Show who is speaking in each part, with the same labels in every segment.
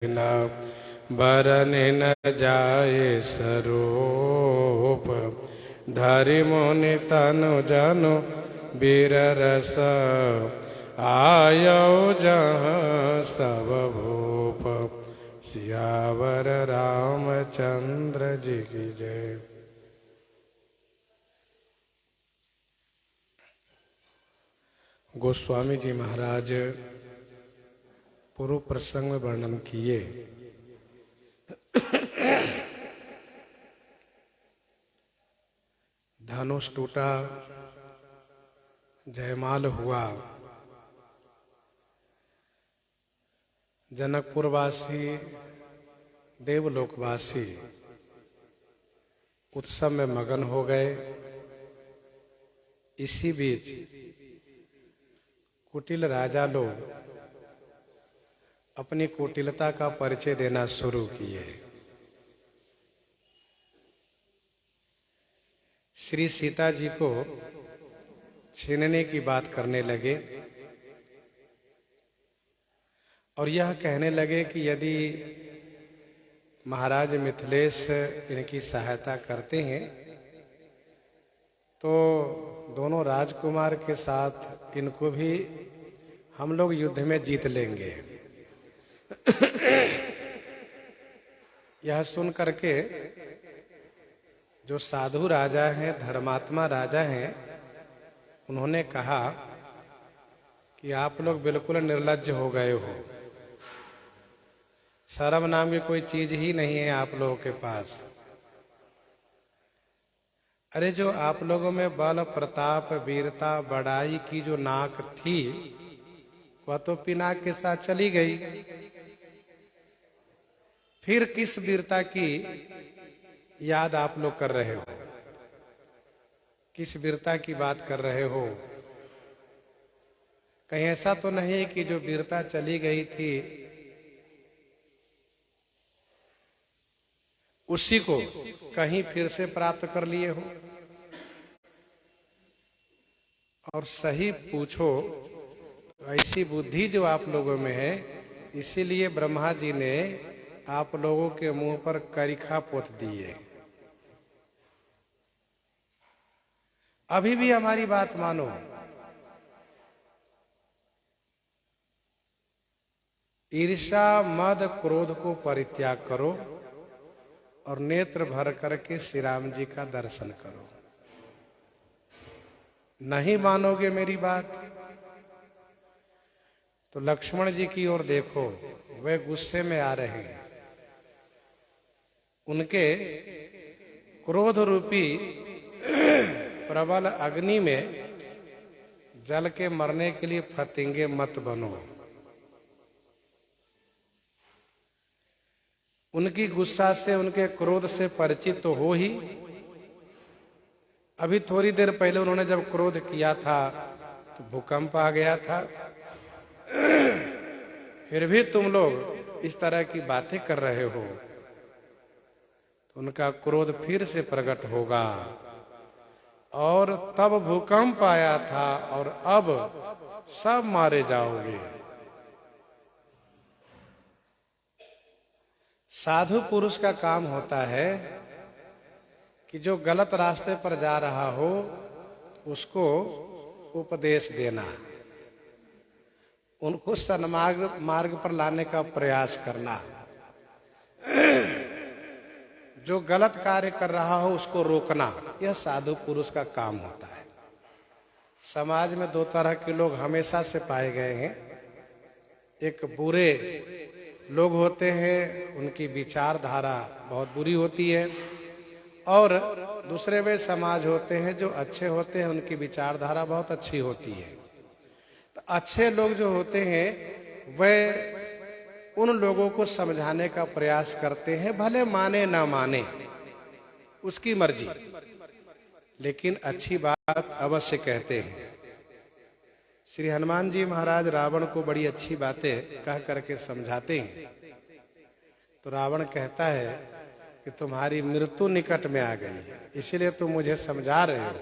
Speaker 1: न बरन न जाए स्वरूप। धरि मुनि तनु जनु बीर रस आयो जहाँ सब भूप। सियावर रामचंद्र जी की जय। गोस्वामी जी महाराज पूर्व प्रसंग में वर्णन किए। धनुष टूटा, जयमाल हुआ। जनकपुरवासी, देवलोकवासी उत्सव में मगन हो गए। इसी बीच कुटिल राजा लोग अपनी कुटिलता का परिचय देना शुरू किए। श्री सीता जी को छीनने की बात करने लगे और यह कहने लगे कि यदि महाराज मिथिलेश इनकी सहायता करते हैं तो दोनों राजकुमार के साथ इनको भी हम लोग युद्ध में जीत लेंगे। यह सुन करके जो साधु राजा हैं, धर्मात्मा राजा हैं, उन्होंने कहा कि आप लोग बिल्कुल निर्लज्ज हो गए हो। शर्म नाम की कोई चीज ही नहीं है आप लोगों के पास। अरे जो आप लोगों में बल, प्रताप, वीरता, बड़ाई की जो नाक थी वह तो पिनाक के साथ चली गई। फिर किस वीरता की याद आप लोग कर रहे हो? किस वीरता की बात कर रहे हो? कहीं ऐसा तो नहीं कि जो वीरता चली गई थी उसी को कहीं फिर से प्राप्त कर लिए हो? और सही पूछो, ऐसी बुद्धि जो आप लोगों में है, इसीलिए ब्रह्मा जी ने आप लोगों के मुंह पर करिखा पोत दिए। अभी भी हमारी बात मानो। ईर्ष्या, मद, क्रोध को परित्याग करो और नेत्र भर करके श्री राम जी का दर्शन करो। नहीं मानोगे मेरी बात तो लक्ष्मण जी की ओर देखो, वे गुस्से में आ रहे हैं। उनके क्रोध रूपी प्रबल अग्नि में जल के मरने के लिए फतिंगे मत बनो। उनकी गुस्सा से, उनके क्रोध से परिचित तो हो ही। अभी थोड़ी देर पहले उन्होंने जब क्रोध किया था तो भूकंप आ गया था। फिर भी तुम लोग इस तरह की बातें कर रहे हो तो उनका क्रोध फिर से प्रकट होगा। और तब भूकंप आया था और अब सब मारे जाओगे। साधु पुरुष का काम होता है कि जो गलत रास्ते पर जा रहा हो उसको उपदेश देना, उनको मार्ग पर लाने का प्रयास करना। जो गलत कार्य कर रहा हो उसको रोकना, यह साधु पुरुष का काम होता है। समाज में दो तरह के लोग हमेशा से पाए गए हैं। एक बुरे लोग होते हैं, उनकी विचारधारा बहुत बुरी होती है, और दूसरे वे समाज होते हैं जो अच्छे होते हैं, उनकी विचारधारा बहुत अच्छी होती है। तो अच्छे लोग जो होते हैं वे उन लोगों को समझाने का प्रयास करते हैं, भले माने ना माने उसकी मर्जी, लेकिन अच्छी बात अवश्य कहते हैं। श्री हनुमान जी महाराज रावण को बड़ी अच्छी बातें कह करके समझाते हैं। तो रावण कहता है कि तुम्हारी मृत्यु निकट में आ गई है, इसीलिए तुम मुझे समझा रहे हो।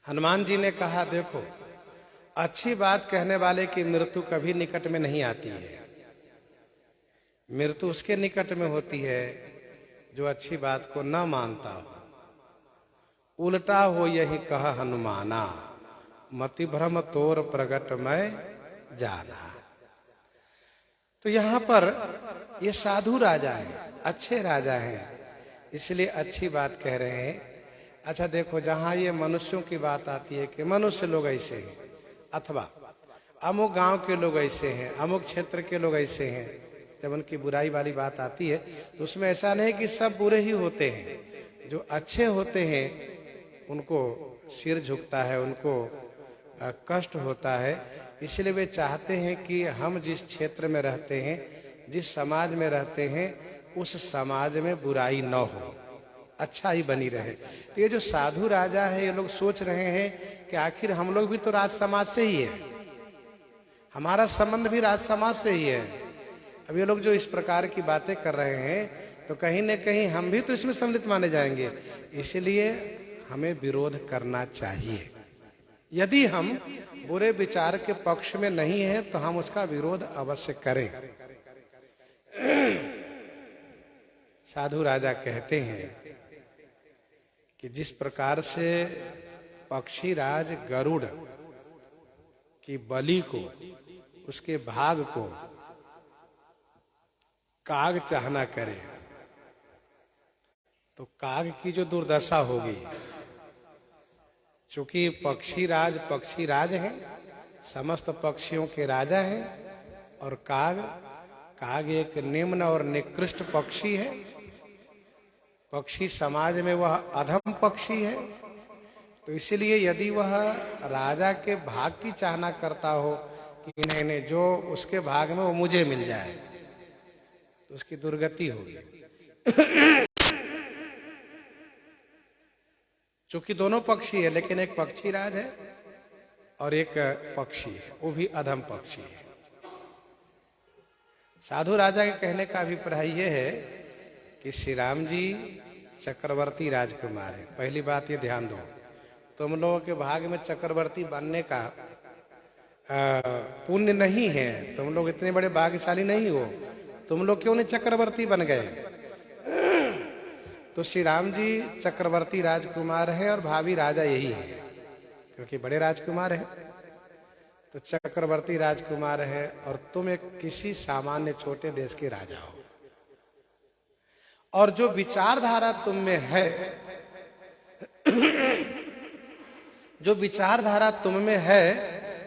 Speaker 1: हनुमान जी ने कहा, देखो अच्छी बात कहने वाले की मृत्यु कभी निकट में नहीं आती है। मृत्यु उसके निकट में होती है जो अच्छी बात को न मानता हो। उल्टा हो यही कह हनुमाना, मति भ्रम तोर प्रगट में जाना। तो यहाँ पर ये साधु राजा हैं, अच्छे राजा हैं, इसलिए अच्छी बात कह रहे हैं। अच्छा देखो, जहां ये मनुष्यों की बात आती है कि मनुष्य लोग ऐसे हैं, अथवा अमुक गांव के लोग ऐसे हैं, अमुक क्षेत्र के लोग ऐसे हैं, जब उनकी बुराई वाली बात आती है तो उसमें ऐसा नहीं कि सब बुरे ही होते हैं। जो अच्छे होते हैं उनको सिर झुकता है, उनको कष्ट होता है। इसलिए वे चाहते हैं कि हम जिस क्षेत्र में रहते हैं, जिस समाज में रहते हैं, उस समाज में बुराई न हो, अच्छा ही बनी रहे। तो ये जो साधु राजा है, ये लोग सोच रहे हैं कि आखिर हम लोग भी तो राज समाज से ही है, हमारा संबंध भी राज समाज से ही है। अब ये लोग जो इस प्रकार की बातें कर रहे हैं तो कहीं न कहीं हम भी तो इसमें सम्मिलित माने जाएंगे। इसलिए हमें विरोध करना चाहिए। यदि हम बुरे विचार के पक्ष में नहीं हैं तो हम उसका विरोध अवश्य करें। साधु राजा कहते हैं कि जिस प्रकार से पक्षीराज गरुड़ की बलि को, उसके भाग को काग चाहना करे, तो काग की जो दुर्दशा होगी, चूंकि पक्षीराज हैं, समस्त पक्षियों के राजा हैं, और काग एक निम्न और निकृष्ट पक्षी है। पक्षी समाज में वह अधम पक्षी है। तो इसलिए यदि वह राजा के भाग की चाहना करता हो कि नहीं जो उसके भाग में वो मुझे मिल जाए, तो उसकी दुर्गति होगी। चूंकि दोनों पक्षी है, लेकिन एक पक्षी राज है और एक पक्षी है, वो भी अधम पक्षी है। साधु राजा के कहने का अभिप्राय यह है कि श्री राम जी चक्रवर्ती राजकुमार है। पहली बात ये ध्यान दो, तुम लोगों के भाग में चक्रवर्ती बनने का पुण्य नहीं है, तुम लोग इतने बड़े भाग्यशाली नहीं हो, तुम लोग क्यों नहीं चक्रवर्ती बन गए। तो श्री राम जी चक्रवर्ती राजकुमार है और भावी राजा यही है, क्योंकि बड़े राजकुमार है। तो चक्रवर्ती राजकुमार है और तुम एक किसी सामान्य छोटे देश के राजा हो, और जो विचारधारा तुम में है, जो विचारधारा तुम में है,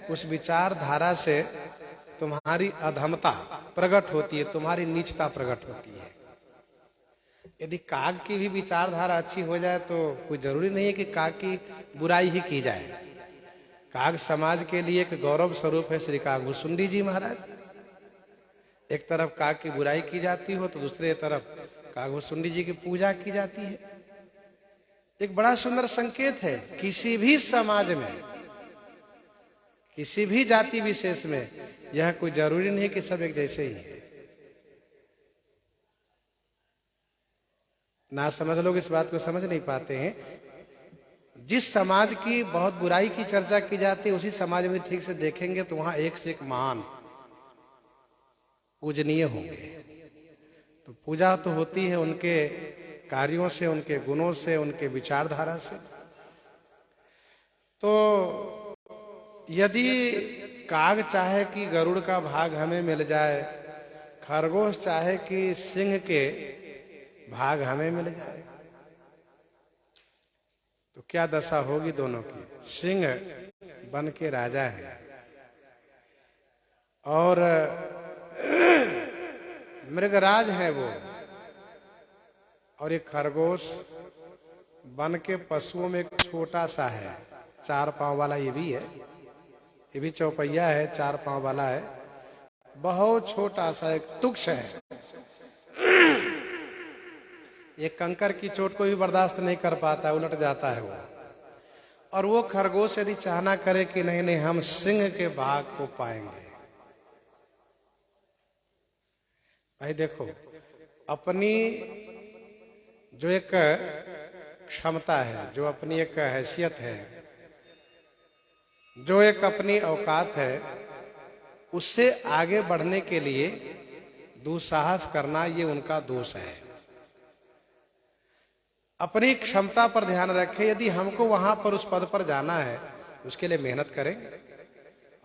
Speaker 1: उस विचारधारा से तुम्हारी अधमता प्रकट होती है, तुम्हारी नीचता प्रकट होती है। यदि काग की भी विचारधारा अच्छी हो जाए तो कोई जरूरी नहीं है कि काग की बुराई ही की जाए। काग समाज के लिए एक गौरव स्वरूप है। श्री कागभूसुंडी जी महाराज, एक तरफ काग की बुराई की जाती हो तो दूसरे तरफ कागभूसुंडी जी की पूजा की जाती है। एक बड़ा सुंदर संकेत है। किसी भी समाज में, किसी भी जाति विशेष में यह कोई जरूरी नहीं कि सब एक जैसे ही है। ना समझ लोग इस बात को समझ नहीं पाते हैं। जिस समाज की बहुत बुराई की चर्चा की जाती है, उसी समाज में ठीक से देखेंगे तो वहां एक से एक महान पूजनीय होंगे। तो पूजा तो होती है उनके कार्यों से, उनके गुणों से, उनके विचारधारा से। तो यदि काग चाहे कि गरुड़ का भाग हमें मिल जाए, खरगोश चाहे कि सिंह के भाग हमें मिल जाए, तो क्या दशा होगी दोनों की। सिंह बन के राजा है और मृगराज है वो, और एक खरगोश बन के पशुओं में एक छोटा सा है, 4 पांव वाला ये भी है, ये भी चौपहिया है, 4 पांव वाला है, बहुत छोटा सा एक तुक्ष है। ये कंकर की चोट को भी बर्दाश्त नहीं कर पाता, उलट जाता है वो। और वो खरगोश यदि चाहना करे कि नहीं नहीं हम सिंह के भाग को पाएंगे। भाई देखो, अपनी जो एक क्षमता है, जो अपनी एक हैसियत है, जो एक अपनी औकात है उससे आगे बढ़ने के लिए दुस्साहस करना, ये उनका दोष है। अपनी क्षमता पर ध्यान रखें। यदि हमको वहां पर उस पद पर जाना है उसके लिए मेहनत करें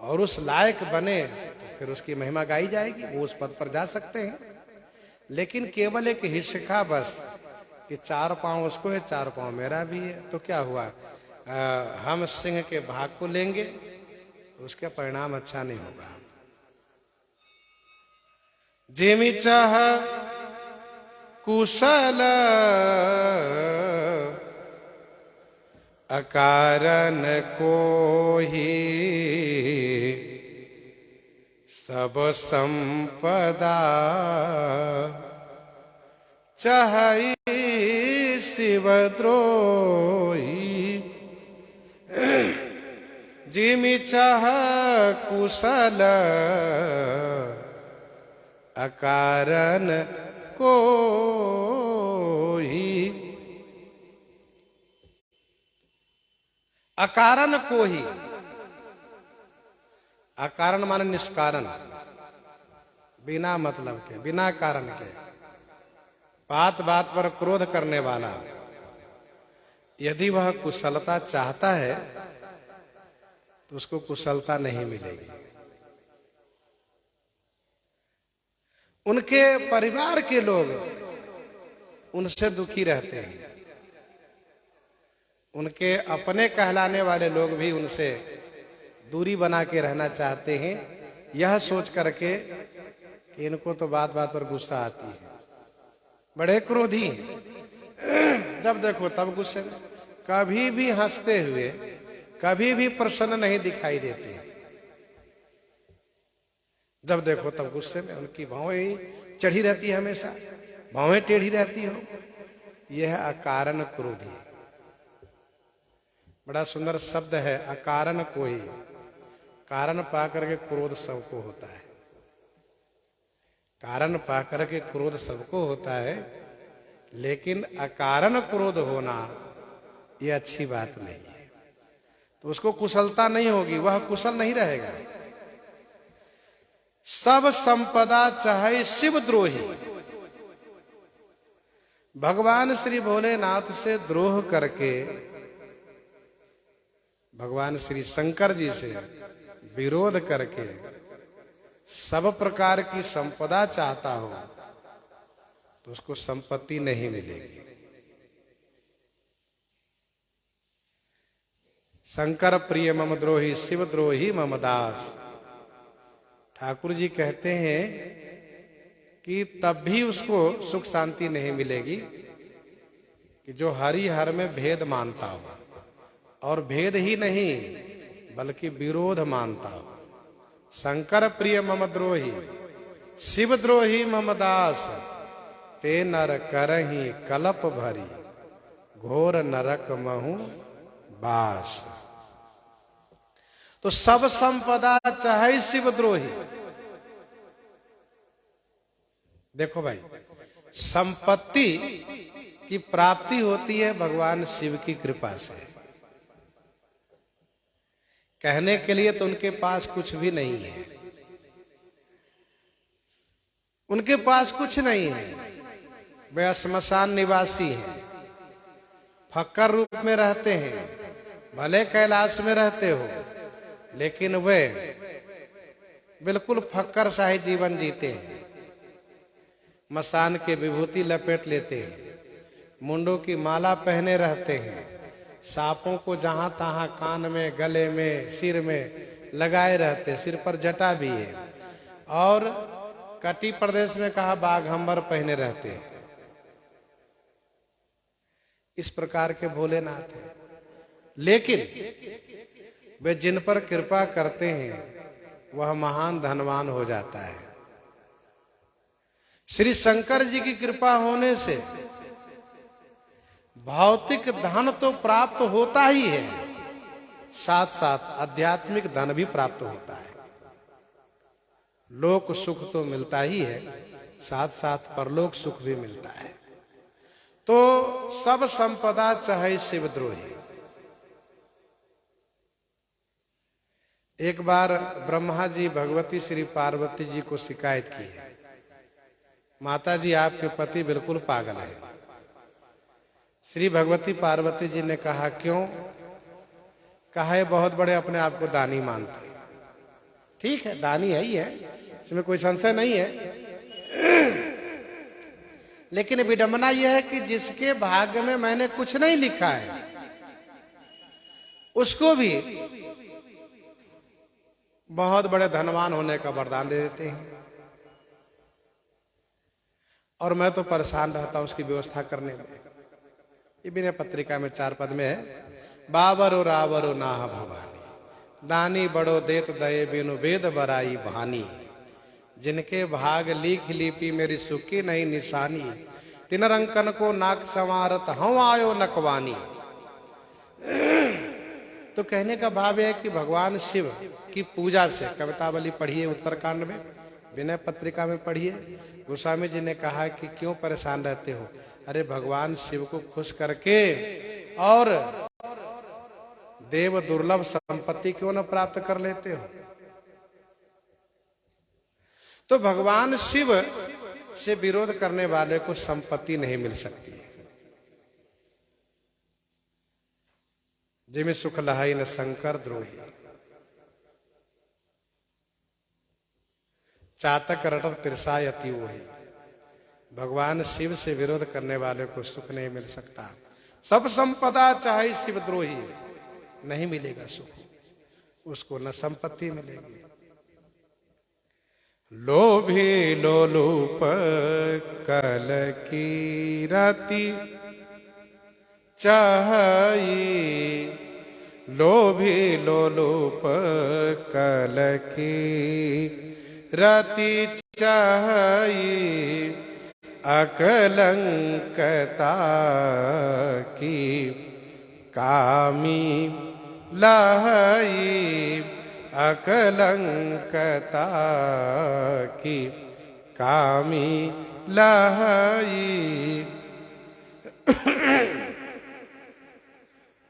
Speaker 1: और उस लायक बने तो फिर उसकी महिमा गाई जाएगी, वो उस पद पर जा सकते हैं। लेकिन केवल एक हिस्सा बस कि 4 पांव उसको है 4 पांव मेरा भी है, तो क्या हुआ, हम सिंह के भाग को लेंगे तो उसका परिणाम अच्छा नहीं होगा। जेमि चाह कुशल अकारण को ही सब संपदा चाहई शिवद्रोही। जिमि चाह कुशल अकारण को ही, अकारण को ही, अकारण माने निष्कारण, बिना मतलब के, बिना कारण के, बात बात पर क्रोध करने वाला, यदि वह कुशलता चाहता है तो उसको कुशलता नहीं मिलेगी। उनके परिवार के लोग उनसे दुखी रहते हैं, उनके अपने कहलाने वाले लोग भी उनसे दूरी बना के रहना चाहते हैं, यह सोच करके कि इनको तो बात बात पर गुस्सा आती है, बड़े क्रोधी हैं। जब देखो तब गुस्से में, कभी भी हंसते हुए, कभी भी प्रसन्न नहीं दिखाई देते हैं। जब देखो तब गुस्से में, उनकी भौएं चढ़ी रहती है, हमेशा भौएं टेढ़ी रहती हो, यह अकारण क्रोधी है। बड़ा सुंदर शब्द है अकारण कोई, कारण पा करके क्रोध सबको होता है, कारण पा करके क्रोध सबको होता है, लेकिन अकारण क्रोध होना यह अच्छी बात नहीं है। तो उसको कुशलता नहीं होगी, वह कुशल नहीं रहेगा। सब संपदा चाहे शिवद्रोही, भगवान श्री भोलेनाथ से द्रोह करके, भगवान श्री शंकर जी से विरोध करके सब प्रकार की संपदा चाहता हो तो उसको संपत्ति नहीं मिलेगी। शंकर प्रिय मम द्रोही, शिव द्रोही मम दास। ठाकुर जी कहते हैं कि तब भी उसको सुख शांति नहीं मिलेगी कि जो हरि हर में भेद मानता हो, और भेद ही नहीं बल्कि विरोध मानता हो। शंकर प्रिय मम द्रोही, शिव द्रोही मम दास, ते नर करही कलप भरी, घोर नरक महु बास। तो सब संपदा चाहे शिवद्रोही। देखो भाई, संपत्ति की प्राप्ति होती है भगवान शिव की कृपा से। कहने के लिए तो उनके पास कुछ भी नहीं है, उनके पास कुछ नहीं है, वे श्मशान निवासी हैं, फक्कर रूप में रहते हैं, भले कैलाश में रहते हो लेकिन वे बिल्कुल फक्कर सा ही जीवन जीते हैं। मसान के विभूति लपेट लेते हैं, मुंडों की माला पहने रहते हैं, सांपों को जहां तहां कान में, गले में, सिर में लगाए रहते, सिर पर जटा भी है, और कटी प्रदेश में कहा बाघंबर पहने रहते हैं। इस प्रकार के भोलेनाथ हैं। लेकिन वे जिन पर कृपा करते हैं वह महान धनवान हो जाता है। श्री शंकर जी की कृपा होने से भौतिक धन तो प्राप्त होता ही है, साथ साथ आध्यात्मिक धन भी प्राप्त होता है। लोक सुख तो मिलता ही है, साथ साथ परलोक सुख भी मिलता है। तो सब संपदा चाहे शिवद्रोही। एक बार ब्रह्मा जी भगवती श्री पार्वती जी को शिकायत की है, माता जी आपके पति बिल्कुल पागल है। श्री भगवती पार्वती जी ने कहा क्यों? कहा है बहुत बड़े अपने आप को दानी मानते हैं। ठीक है, दानी है ही है, इसमें कोई संशय नहीं है। लेकिन विडंबना यह है कि जिसके भाग्य में मैंने कुछ नहीं लिखा है उसको भी बहुत बड़े धनवान होने का वरदान दे देते हैं, और मैं तो परेशान रहता हूं उसकी व्यवस्था करने में। ये विनय पत्रिका में 4 पद में है, बाबरो रावरो नाह भवानी दानी बड़ो देत दये बिनु वेद बराई भानी जिनके भाग लीख लिपि मेरी सुखी नहीं निशानी तिन रंकन को नाक संवारत हम आयो नकवानी। तो कहने का भाव है कि भगवान शिव की पूजा से, कवितावली पढ़िए उत्तरकांड में, विनय पत्रिका में पढ़िए, गोस्वामी जी ने कहा कि क्यों परेशान रहते हो? अरे भगवान शिव को खुश करके और देव दुर्लभ संपत्ति क्यों न प्राप्त कर लेते हो? तो भगवान शिव से विरोध करने वाले को संपत्ति नहीं मिल सकती है। जिमे सुख लहाई न शंकर द्रोही चातक रटत तिरसायति वही। भगवान शिव से विरोध करने वाले को सुख नहीं मिल सकता। सब संपदा चाहे शिवद्रोही, नहीं मिलेगा सुख, उसको न संपत्ति मिलेगी। लोभी लोलूप कल की राती चाही, लोभी लोलूप कल की राती चाही अकलंकता की कामी लहाई अकलंकता की कामी लहाई।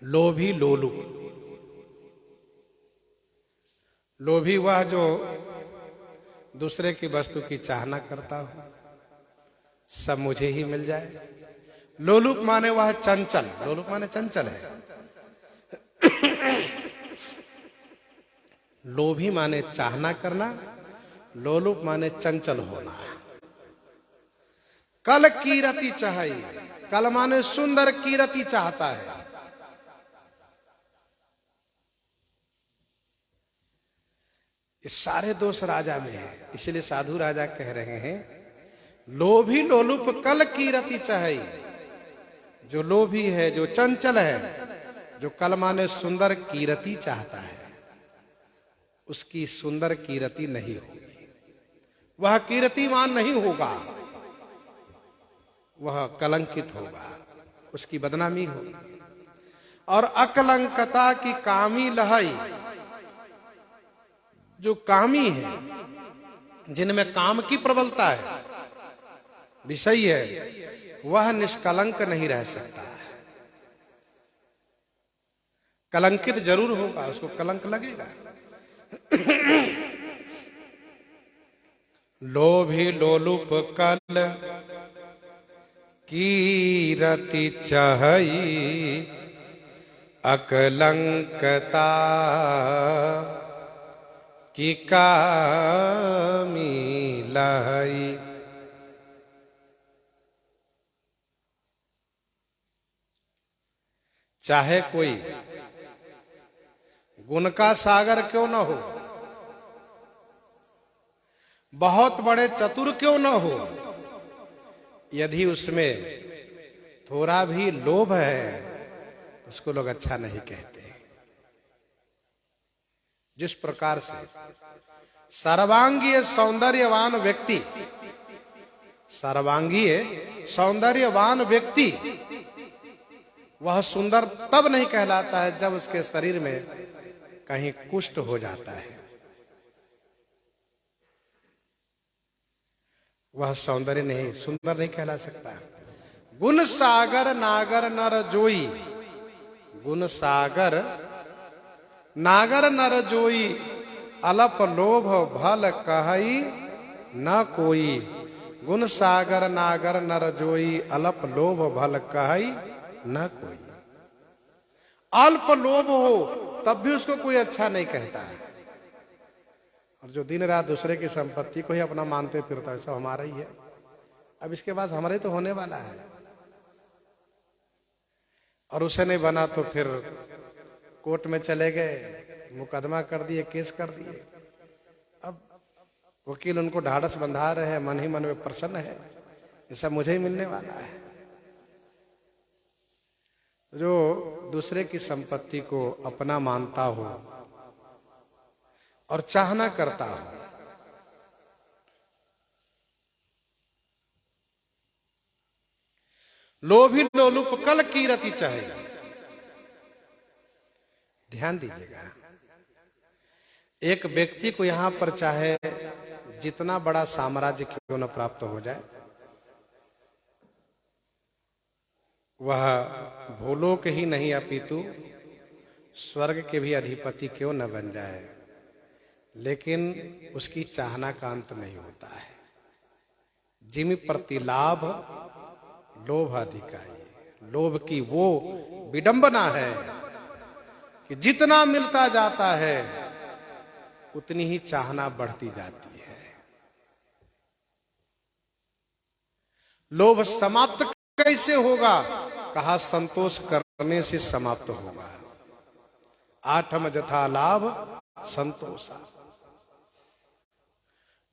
Speaker 1: लोभी लोलुप, लोभी वह जो दूसरे की वस्तु की चाहना करता हो, सब मुझे ही मिल जाए। लोलुप माने वह चंचल, लोलुप माने चंचल है। लोभी माने चाहना करना, लोलुप माने चंचल होना। कल कीरति चाहिए, कल माने सुंदर, कीरति चाहता है। ये सारे दोष राजा में है, इसलिए साधु राजा कह रहे हैं लोभी लोलुप कल कीरति चाहिए। जो लोभी है, जो चंचल है, जो कल माने सुंदर कीरति चाहता है, उसकी सुंदर कीरति नहीं होगी, वह कीर्तिमान नहीं होगा, वह कलंकित होगा, उसकी बदनामी होगी। और अकलंकता की कामी लहाई, जो कामी है, जिनमें काम की प्रबलता है, विषय है, वह निष्कलंक नहीं रह सकता है। कलंकित जरूर होगा, उसको कलंक लगेगा। लोभी लोलुप कल कीरति चाही अकलंकता की कामी लहाई। चाहे कोई गुण का सागर क्यों न हो, बहुत बड़े चतुर क्यों न हो, यदि उसमें थोड़ा भी लोभ है उसको लोग अच्छा नहीं कहते। जिस प्रकार से सर्वांगीय सौंदर्यवान व्यक्ति, सर्वांगीय सौंदर्यवान व्यक्ति वह सुंदर तब नहीं कहलाता है जब उसके शरीर में कहीं कुष्ठ हो जाता है, वह सौंदर्य नहीं, सुंदर नहीं कहला सकता। गुण सागर नागर नर जोई, गुण सागर नागर नर जोई अलप लोभ भल कहई न कोई, गुण सागर नागर नर जोई, अलप लोभ भल कहई न कोई। अल्प लोभ हो तब भी उसको कोई अच्छा नहीं कहता है, और जो दिन रात दूसरे की संपत्ति को ही अपना मानते फिरता है, सब हमारा ही है, अब इसके बाद हमारे तो होने वाला है, और उसे नहीं बना तो फिर कोर्ट में चले गए, मुकदमा कर दिए, केस कर दिए। अब वकील उनको ढाढ़स बंधा रहे हैं, मन ही मन में प्रसन्न है, ये सब मुझे ही मिलने वाला है। जो दूसरे की संपत्ति को अपना मानता हो और चाहना करता हो, लोभी लोलुप कल की रति चाहे। ध्यान दीजिएगा, एक व्यक्ति को यहां पर चाहे जितना बड़ा साम्राज्य क्यों न प्राप्त हो जाए, वह भूलोक ही नहीं अपितु स्वर्ग के भी अधिपति क्यों न बन जाए, लेकिन उसकी चाहना का अंत नहीं होता है। जिमि प्रति लाभ लोभ अधिकाई, लोभ की वो विडंबना है कि जितना मिलता जाता है उतनी ही चाहना बढ़ती जाती है। लोभ समाप्त कैसे होगा? कहा संतोष करने से समाप्त होगा। आठम जथा लाभ संतोषा।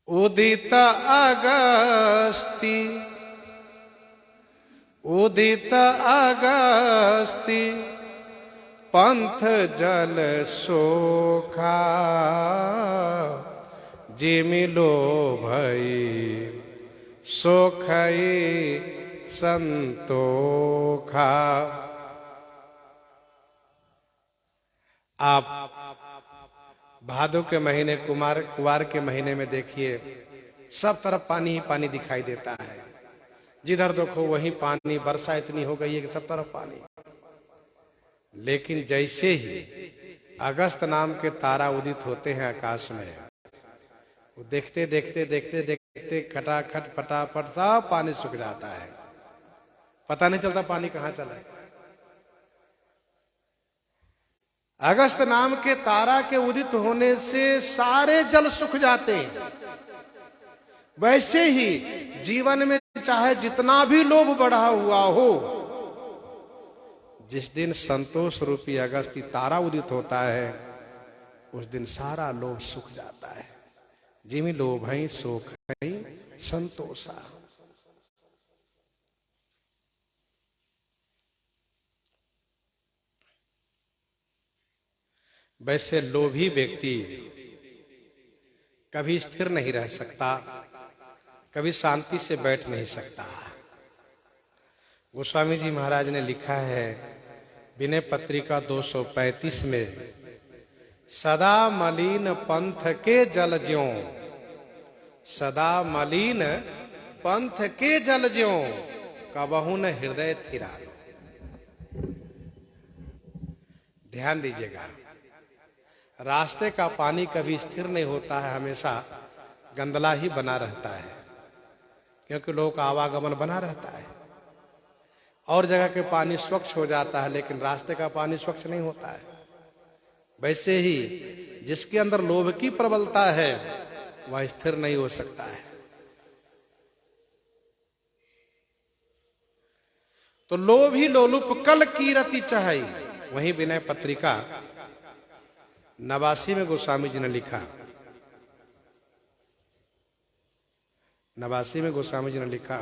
Speaker 1: उदित अगस्ती, उदित अगस्ती पंथ जल सोखा, जिमि लोभई सोखई संतोखा। आप भादो के महीने कुवार के महीने में देखिए, सब तरफ पानी ही पानी दिखाई देता है, जिधर देखो वही पानी, वर्षा इतनी हो गई है कि सब तरफ पानी। लेकिन जैसे ही अगस्त नाम के तारा उदित होते हैं आकाश में, वो देखते देखते देखते देखते खटाखट फटाफट सब पानी सूख जाता है, पता नहीं चलता पानी कहां चला है। अगस्त नाम के तारा के उदित होने से सारे जल सूख जाते हैं। वैसे ही जीवन में चाहे जितना भी लोभ बढ़ा हुआ हो, जिस दिन संतोष रूपी अगस्ती तारा उदित होता है, उस दिन सारा लोभ सूख जाता है। जिमि लोभई सोखई संतोषा। वैसे लोभी व्यक्ति कभी स्थिर नहीं रह सकता, कभी शांति से बैठ नहीं सकता। गोस्वामी जी महाराज ने लिखा है विनय पत्रिका 235 में, सदा मलिन पंथ के जल ज्यों, सदा मलिन पंथ के जल ज्यों, कबहु न हृदय थिरालो। ध्यान दीजिएगा, रास्ते का पानी कभी स्थिर नहीं होता है, हमेशा गंदला ही बना रहता है, क्योंकि लोगों का आवागमन बना रहता है। और जगह के पानी स्वच्छ हो जाता है, लेकिन रास्ते का पानी स्वच्छ नहीं होता है। वैसे ही जिसके अंदर लोभ की प्रबलता है वह स्थिर नहीं हो सकता है। तो लोभ ही लोलुप कल की रति चाहई। वहीं विनय पत्रिका 89 में गोस्वामी जी ने लिखा, 89 में गोस्वामी जी ने लिखा,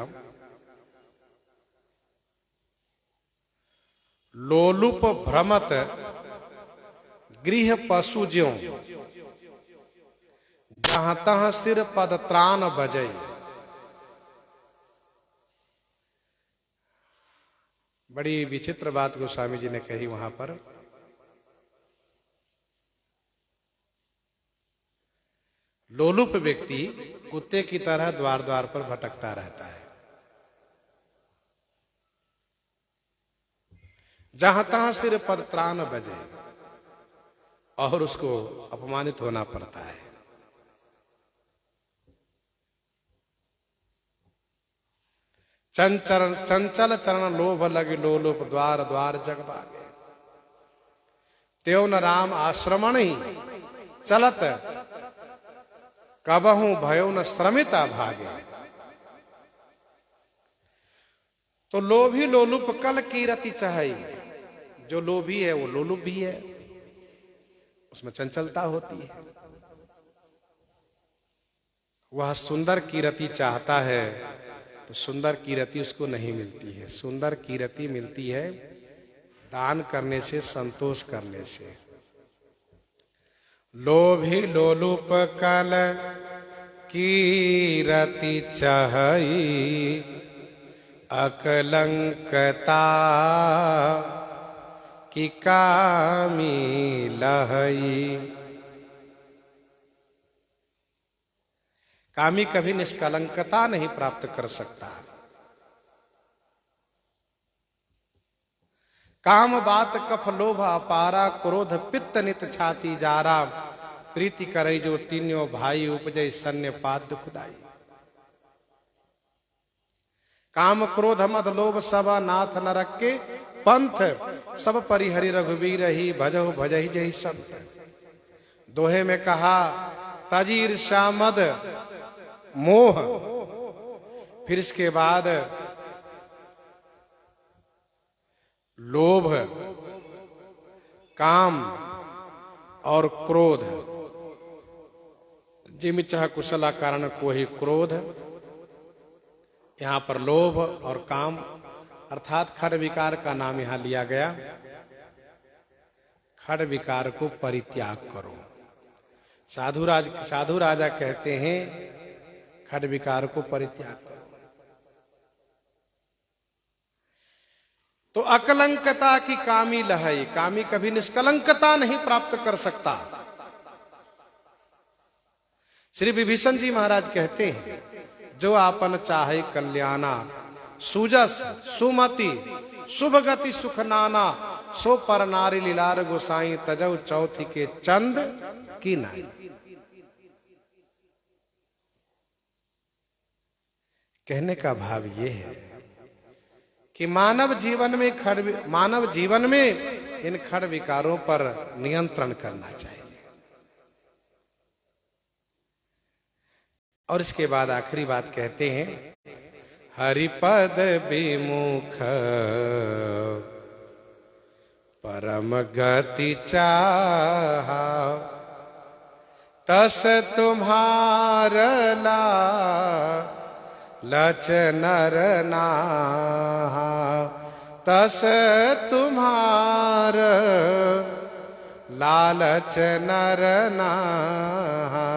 Speaker 1: लोलुप भ्रमत गृह पशु ज्यों, जहां तहां सिर पद त्राण बजई। बड़ी विचित्र बात गोस्वामी जी ने कही वहां पर। लोलुप व्यक्ति कुत्ते की तरह द्वार द्वार पर भटकता रहता है, जहां तहां सिर पद त्राण बजे। और उसको अपमानित होना पड़ता है। चंचल चरण लोभ लगे लोलुप द्वार द्वार जग भागे। त्यों न राम आश्रमण ही चलत कबहू भयो न श्रमिता भागे। तो लोभी लोलुप कल की रति चाहे। जो लोभी है वो लोलुप भी है, उसमें चंचलता होती है। वह सुंदर कीरति चाहता है तो सुंदर कीरति उसको नहीं मिलती है। सुंदर कीरति मिलती है दान करने से, संतोष करने से। लोभी लोलुप कल कीरति चाहई अकलंकता की कामी लहई। कामी कभी निष्कलंकता नहीं प्राप्त कर सकता। काम बात कफ लोभ अपारा क्रोध पित्त नित छाती जारा। प्रीति करई जो तीन्यों भाई उपजय सन्य पाद खुदाई। काम क्रोध मद लोभ सब नाथ नरक के पंथ। सब परिहरि रघुवीर ही भजहु भजहि जहि संत। दोहे में कहा तजी ईर्ष्या मद मोह। फिर इसके बाद लोभ, काम और क्रोध। जिम चाह कुशला कारण को ही क्रोध। यहां पर लोभ और काम अर्थात खड विकार का नाम यहां लिया गया। खड विकार को परित्याग करो। साधु राजा कहते हैं खड विकार को परित्याग करो। तो अकलंकता की कामी लहई। कामी कभी निष्कलंकता नहीं प्राप्त कर सकता। श्री विभीषण जी महाराज कहते हैं जो आपन चाहे कल्याणा सुजस सुमति शुभ गति सुख नाना। सो पर नारी लीलार गोसाई तजौ चौथी के चंद की नाई। कहने का भाव ये है कि मानव जीवन में इन खड विकारों पर नियंत्रण करना चाहिए। और इसके बाद आखिरी बात कहते हैं हरिपद विमुख परम गति चाहा। तस तुम्हार लालच नर नाहा। तस तुम्हार लालच नर नाहा।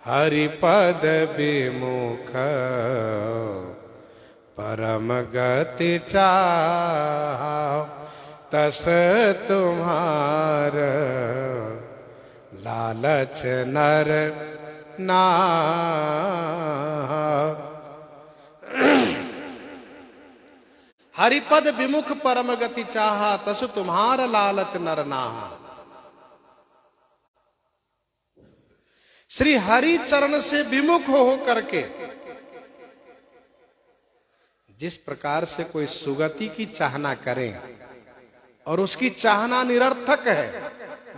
Speaker 1: हरिपद विमुख परम गति चाहा। तस तुम्हार लालच नर नाहा। हरिपद विमुख परम गति चाहा। तस तुम्हार लालच नर नाहा। श्री हरि चरण से विमुख हो करके जिस प्रकार से कोई सुगति की चाहना करे और उसकी चाहना निरर्थक है,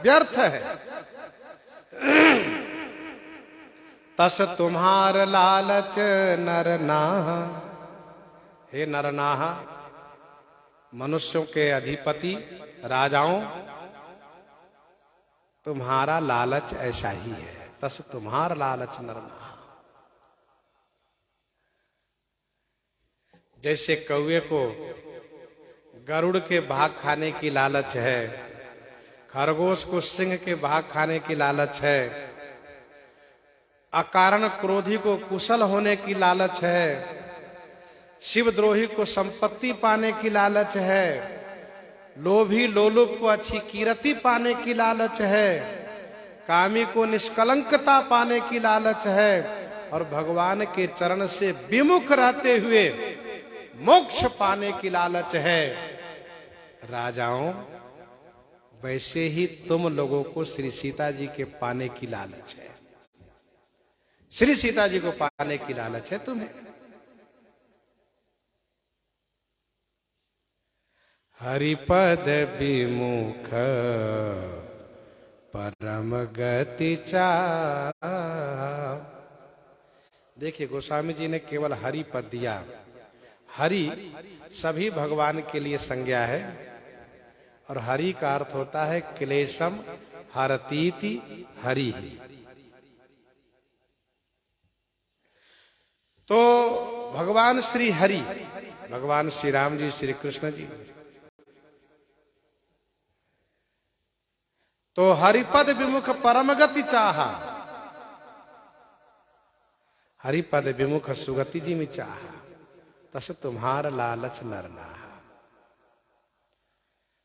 Speaker 1: व्यर्थ है। तस तुम्हार लालच नर नाहा। हे नरनाहा, मनुष्यों के अधिपति राजाओं, तुम्हारा लालच ऐसा ही है। तस तुम्हार लालच नर नाहा। जैसे कौवे को गरुड़ के भाग खाने की लालच है, खरगोश को सिंह के भाग खाने की लालच है, अकारण क्रोधी को कुशल होने की लालच है, शिवद्रोही को संपत्ति पाने की लालच है, लोभी लोलुप को अच्छी कीर्ति पाने की लालच है, कामी को निष्कलंकता पाने की लालच है, और भगवान के चरण से विमुख रहते हुए मोक्ष पाने की लालच है। राजाओं, वैसे ही तुम लोगों को श्री सीता जी के पाने की लालच है, श्री सीता जी को पाने की लालच है तुम्हें। हरिपद विमुख परम गति चाहा। देखिए गोस्वामी जी ने केवल हरि पद दिया। हरि सभी भगवान के लिए संज्ञा है और हरि का अर्थ होता है क्लेशम हरतीति हरि। तो भगवान श्री हरि, भगवान श्री राम जी, श्री कृष्ण जी, तो हरिपद विमुख परम गति चाहा, हरिपद विमुख सुगति जी में चाहा, तस तुम्हार लालच नर नाहा।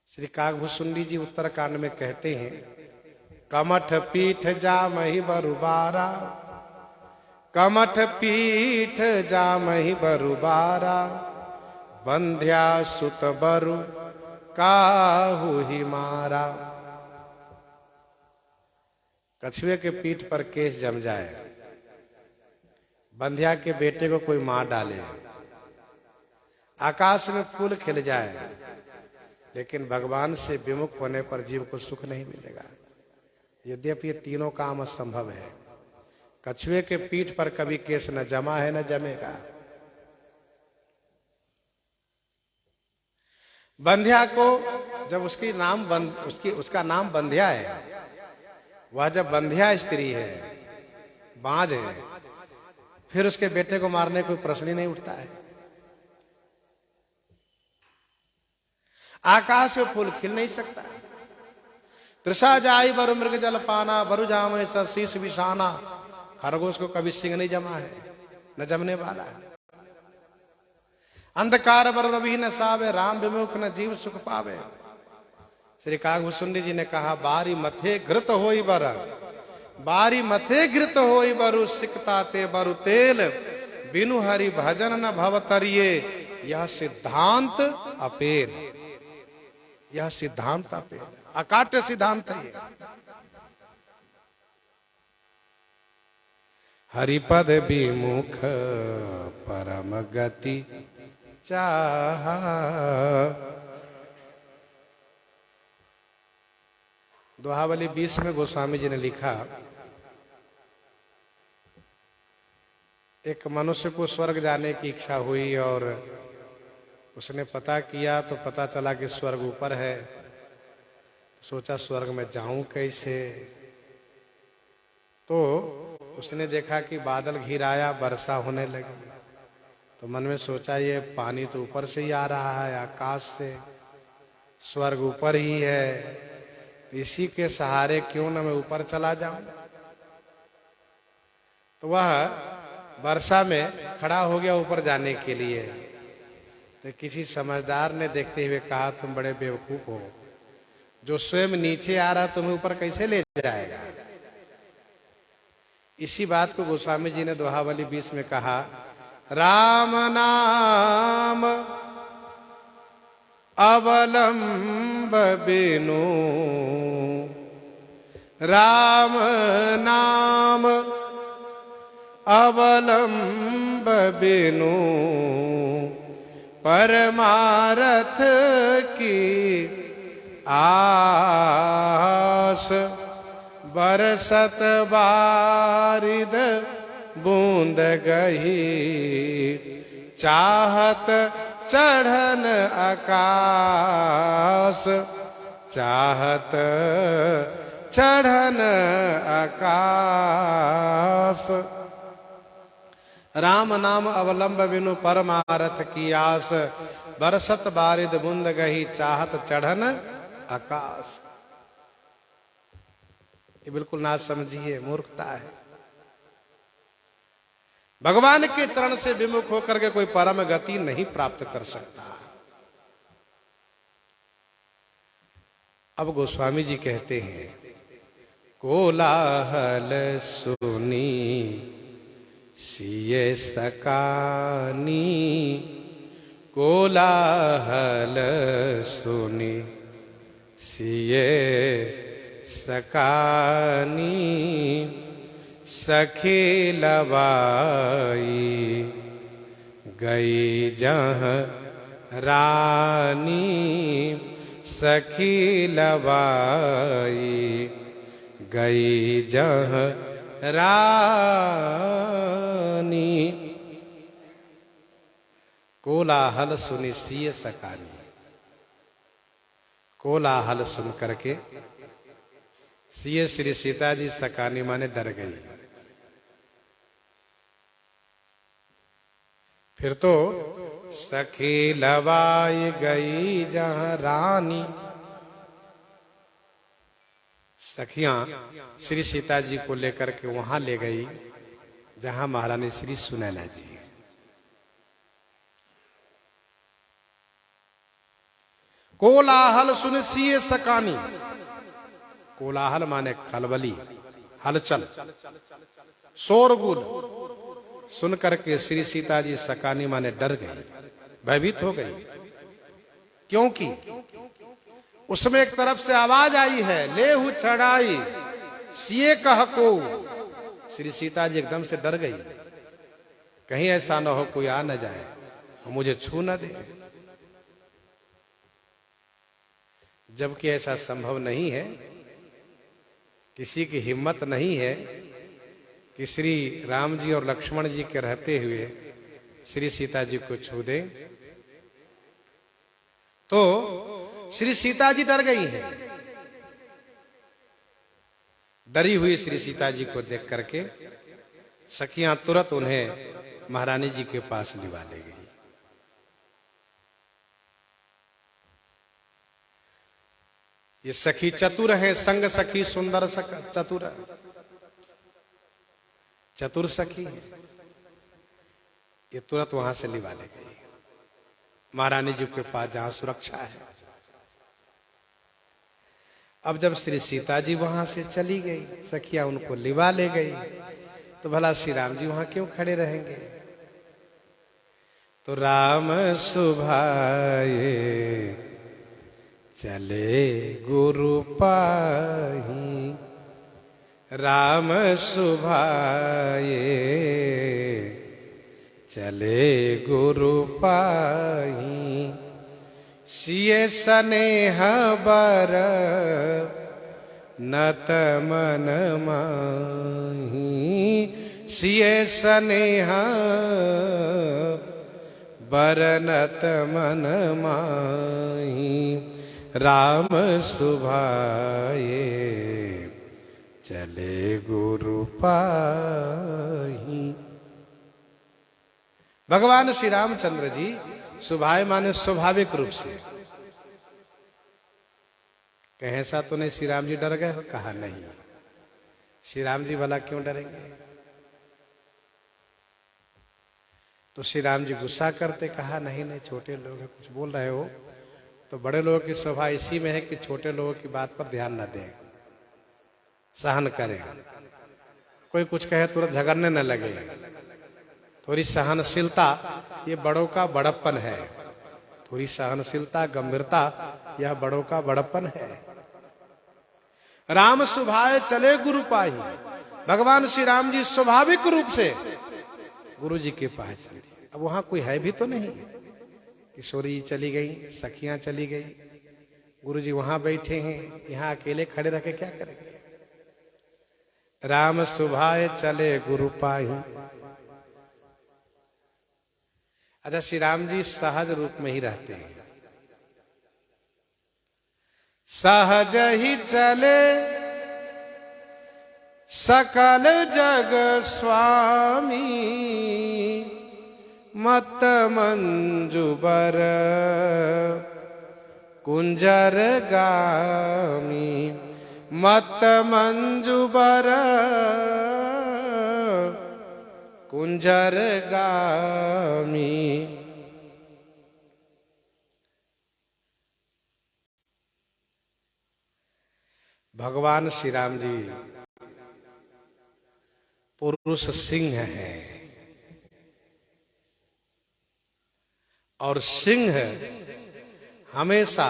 Speaker 1: श्री काकभूषुंडी जी उत्तरकांड में कहते हैं, कमठ पीठ जामहि बरुबारा, कमठ पीठ जामहि बरुबारा, बंध्या सुत बरु काहू ही मारा। कछुए के पीठ पर केस जम जाए, बंध्या के बेटे को कोई मार डाले, आकाश में फूल खिल जाए, लेकिन भगवान से विमुख होने पर जीव को सुख नहीं मिलेगा। यद्यपि ये तीनों काम असंभव है। कछुए के पीठ पर कभी केस न जमा है न जमेगा। बंध्या को जब उसका नाम बंध्या है, वह जब बंध्या स्त्री है, बांझ है, फिर उसके बेटे को मारने कोई प्रश्न ही नहीं उठता है। आकाश में फूल खिल नहीं सकता। तृषा जाई बरु मृग जल पाना, बरु जामे शीश विषाना। खरगोश को कभी सिंह नहीं जमा है, न जमने वाला है। अंधकार बर रवि न सावे, राम विमुख न जीव सुख पावे। श्री काकभूषुंडी जी ने कहा, बारी मथे घृत होई बर, बारी मथे घृत होई बरु सिकता ते बरु तेल, बिनु हरि भजन न भवतरिये। यह सिद्धांत अपेल, यह सिद्धांत अपेल, अकाट्य सिद्धांत है। हरिपद विमुख परम गति चाहा। दोहावली 20 में गोस्वामी जी ने लिखा, एक मनुष्य को स्वर्ग जाने की इच्छा हुई और उसने पता किया तो पता चला कि स्वर्ग ऊपर है। सोचा स्वर्ग में जाऊं कैसे। तो उसने देखा कि बादल घिराया, वर्षा होने लगी। तो मन में सोचा ये पानी तो ऊपर से ही आ रहा है, आकाश से, स्वर्ग ऊपर ही है, इसी के सहारे क्यों न मैं ऊपर चला जाऊं। तो वह वर्षा में खड़ा हो गया ऊपर जाने के लिए। तो किसी समझदार ने देखते हुए कहा, तुम बड़े बेवकूफ हो, जो स्वयं नीचे आ रहा तुम्हें ऊपर कैसे ले जाएगा। इसी बात को गोस्वामी जी ने दोहावली 20 में कहा, राम नाम अवलंब बिनु, राम नाम अवलंब बिनु, परमारथ की आस, बरसत बारिद बूंद गही, चाहत चढ़न आकाश, चाहत चढ़न आकाश। राम नाम अवलंब बिनु परमारथ की आस, बरसत बारिद बूंद गही, चाहत चढ़न आकाश। ये बिल्कुल ना समझिए, मूर्खता है। भगवान के चरण से विमुख होकर के कोई परम गति नहीं प्राप्त कर सकता। अब गोस्वामी जी कहते हैं, कोलाहल सुनी सिए सकानी, कोलाहल सुनी सिए सकानी सखी लवाई गई जहाँ रानी सखी लवाई गई जहाँ रानी। कोलाहल सुनी सिए सकानी, कोलाहल सुन करके सिए श्री सीता जी सकानी माने डर गई। फिर तो सखी लवाई गई जहां रानी, सखियां श्री सीता जी को लेकर के वहां ले गई जहां महारानी श्री सुनैना जी है। कोलाहल सुन सिए सकानी, कोलाहल माने खलबली, हलचल, शोरगुल सुन करके श्री सीता जी सकानी माने डर गई, भयभीत हो गई। क्योंकि उसमें एक तरफ से आवाज आई है, लेहु चढ़ाई सिए कह को। श्री सीता जी एकदम से डर गई, कहीं ऐसा न हो कोई आ न जाए और मुझे छू न दे। जबकि ऐसा संभव नहीं है, किसी की हिम्मत नहीं है कि श्री राम जी और लक्ष्मण जी के रहते हुए श्री सीता जी को छू दे। तो श्री सीता जी डर गई हैं। डरी हुई श्री सीता जी को देख करके सखियां तुरंत उन्हें महारानी जी के पास लिवा ले गई। ये सखी चतुर है, संग सखी सुंदर चतुर, चतुर सखी है। ये तुरंत वहां से लिवा ले गई महारानी जी के पास जहां सुरक्षा है। अब जब श्री सीता जी वहां से चली गई, सखिया उनको लिवा ले गई, तो भला श्री राम जी वहां क्यों खड़े रहेंगे। तो राम सुभाए चले गुरु पाही, राम सुभाए चले गुरु पाही, सिए सनेह बर नत मन माही, सिए सनेह बर नत मन माही, राम सुभाए चले गुरु पाही। भगवान श्री रामचंद्र जी सुभाए माने स्वाभाविक रूप से। कहें ऐसा तो नहीं श्री राम जी डर गए? कहा नहीं। श्री राम जी भला क्यों डरेंगे? तो श्री राम जी गुस्सा करते, कहा नहीं नहीं छोटे लोग हैं, कुछ बोल रहे हो तो बड़े लोगों की स्वभाव इसी में है कि छोटे लोगों की बात पर ध्यान न दें, सहन करें। कोई कुछ कहे तुरंत झगड़ने न लगे। थोड़ी सहनशीलता ये बड़ों का बड़प्पन है। थोड़ी सहनशीलता, गंभीरता यह बड़ों का बड़प्पन है। राम सुभाए चले गुरु पाही। भगवान श्री राम जी स्वाभाविक रूप से गुरु जी के पास चले। अब वहां कोई है भी तो नहीं। किशोरी चली गई, सखियां चली गई, गुरु जी वहां बैठे हैं, यहाँ अकेले खड़े रह के क्या करेंगे। राम सुभाए चले गुरु पाही। अच्छा, श्री राम जी सहज रूप में ही रहते हैं। सहज ही चले सकल जग स्वामी, मत मंजुबर कुंजर गामी, मत मंजुबर कुंजर गामी। भगवान श्री राम जी पुरुष सिंह है और सिंह हमेशा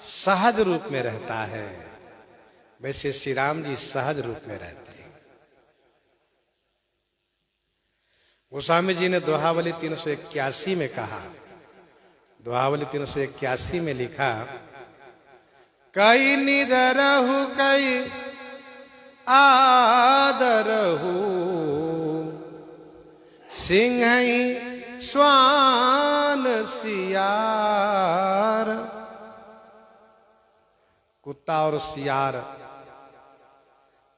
Speaker 1: सहज रूप में रहता है, वैसे श्री राम जी सहज रूप में रहते हैं। गोस्वामी जी ने दोहावली 381 में कहा, दोहावली 381 में लिखा, कई निदरहु कई आदरहु, सिंहई स्वान सियार। कुत्ता और सियार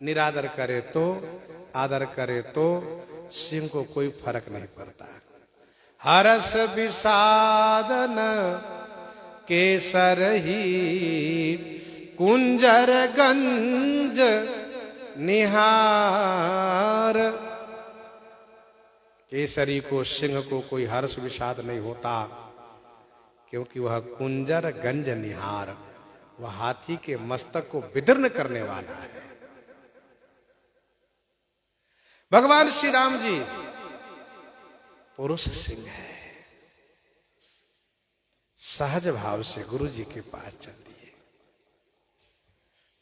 Speaker 1: निरादर करे तो, आदर करे तो सिंह को कोई फर्क नहीं पड़ता। हरस विषादन केसर ही, कुंजर गंज निहार। केसरी को, सिंह को कोई हर्ष विषाद नहीं होता, क्योंकि वह कुंजर गंज निहार, वह हाथी के मस्तक को विदीर्ण करने वाला है। भगवान श्री राम जी पुरुष सिंह है। सहज भाव से गुरु जी के पास चल दिए।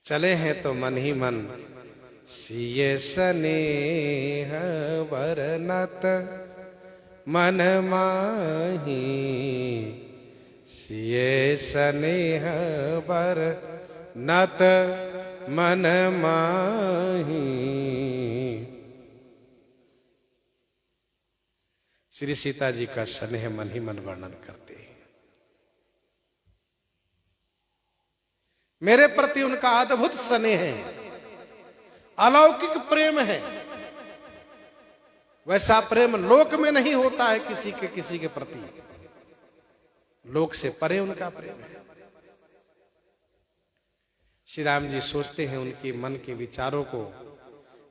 Speaker 1: चले हैं तो मन ही मन सिए स्नेह बरनत मन माही, सिए स्नेह बरनत मन माही। श्री सीता जी का स्नेह मन ही मन वर्णन करते हैं। मेरे प्रति उनका अद्भुत स्नेह है, अलौकिक प्रेम है। वैसा प्रेम लोक में नहीं होता है किसी के प्रति, लोक से परे उनका प्रेम है। श्री राम जी सोचते हैं उनके मन के विचारों को,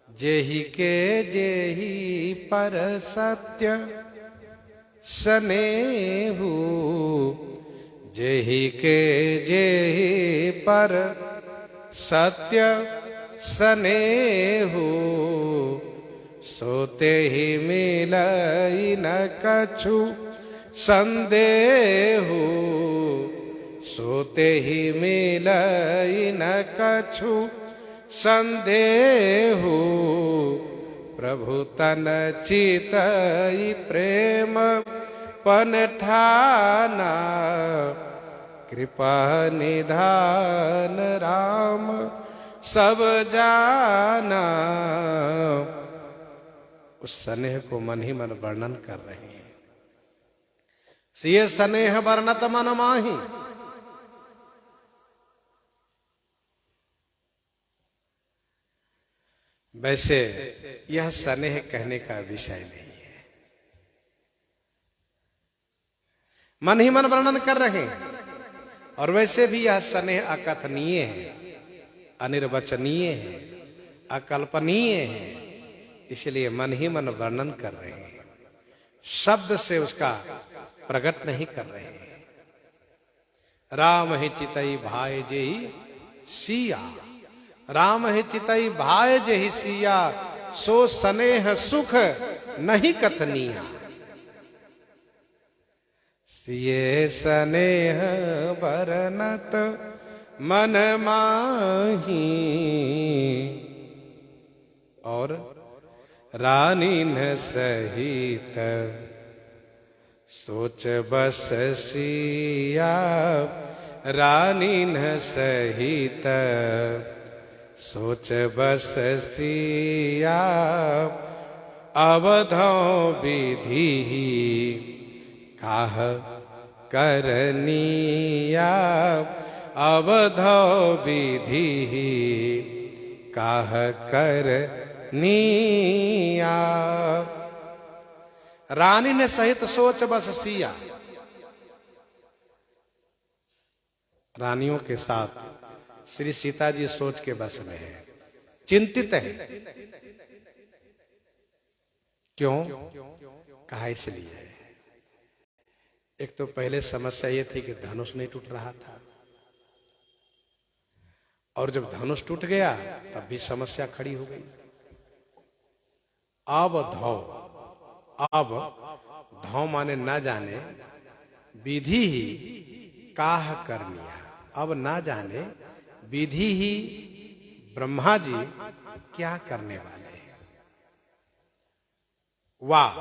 Speaker 1: जेहि के जेहि पर सत्य स्नेहु, जेहि के जेहि पर सत्य स्नेहु, सोते ही मिलई न कछु संदेहु, सोते ही मिलई न कछु संदेहु। प्रभु तन चितई प्रेम पन ठाना, कृपा निधान राम सब जाना। उस स्नेह को मन ही मन वर्णन कर रहे हैं। सिए स्नेह वर्णत मन माही, वैसे यह स्नेह कहने का विषय नहीं है, मन ही मन वर्णन कर रहे हैं। और वैसे भी यह स्नेह अकथनीय है, अनिर्वचनीय है, अकल्पनीय है, इसलिए मन ही मन वर्णन कर रहे हैं, शब्द से उसका प्रकट नहीं कर रहे हैं। राम ही चितई भाई जेहि सिया, राम ही चितई भाई जेहि सिया, सो स्नेह सुख नहीं कथनिया। सिए स्नेह बरनत मन माही, और रानी न सहित सोच बस सिया, रानी न सहित सोच बस सिया। अवधौ विधि काह करनिया, अवधौ विधि काह करनिया। रानी ने सहित सोच बस सिया, रानियों के साथ श्री सीता जी सोच के बस में है, चिंतित है। क्यों कहा? इसलिए एक तो पहले समस्या ये थी कि धनुष नहीं टूट रहा था, और जब धनुष टूट गया तब भी समस्या खड़ी हो गई। अब धौ माने न जाने, विधि ही काह करनिया, अब ना जाने विधि ही ब्रह्मा जी क्या करने वाले हैं। वाह,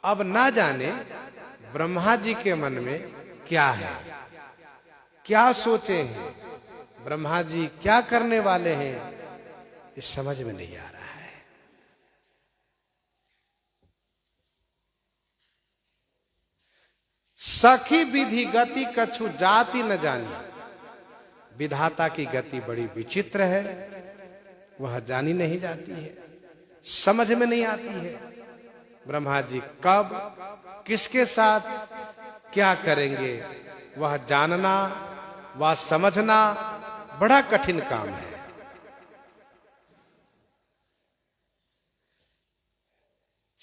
Speaker 1: अब ना जाने ब्रह्मा जी के मन में क्या है, क्या सोचे हैं, ब्रह्मा जी क्या करने वाले हैं, ये समझ में नहीं आ रहा है। सखी विधि गति कछु जाति न जानी, विधाता की गति बड़ी विचित्र है, वह जानी नहीं जाती है, समझ में नहीं आती है। ब्रह्मा जी कब किसके साथ क्या करेंगे, वह जानना, वह समझना बड़ा कठिन काम है।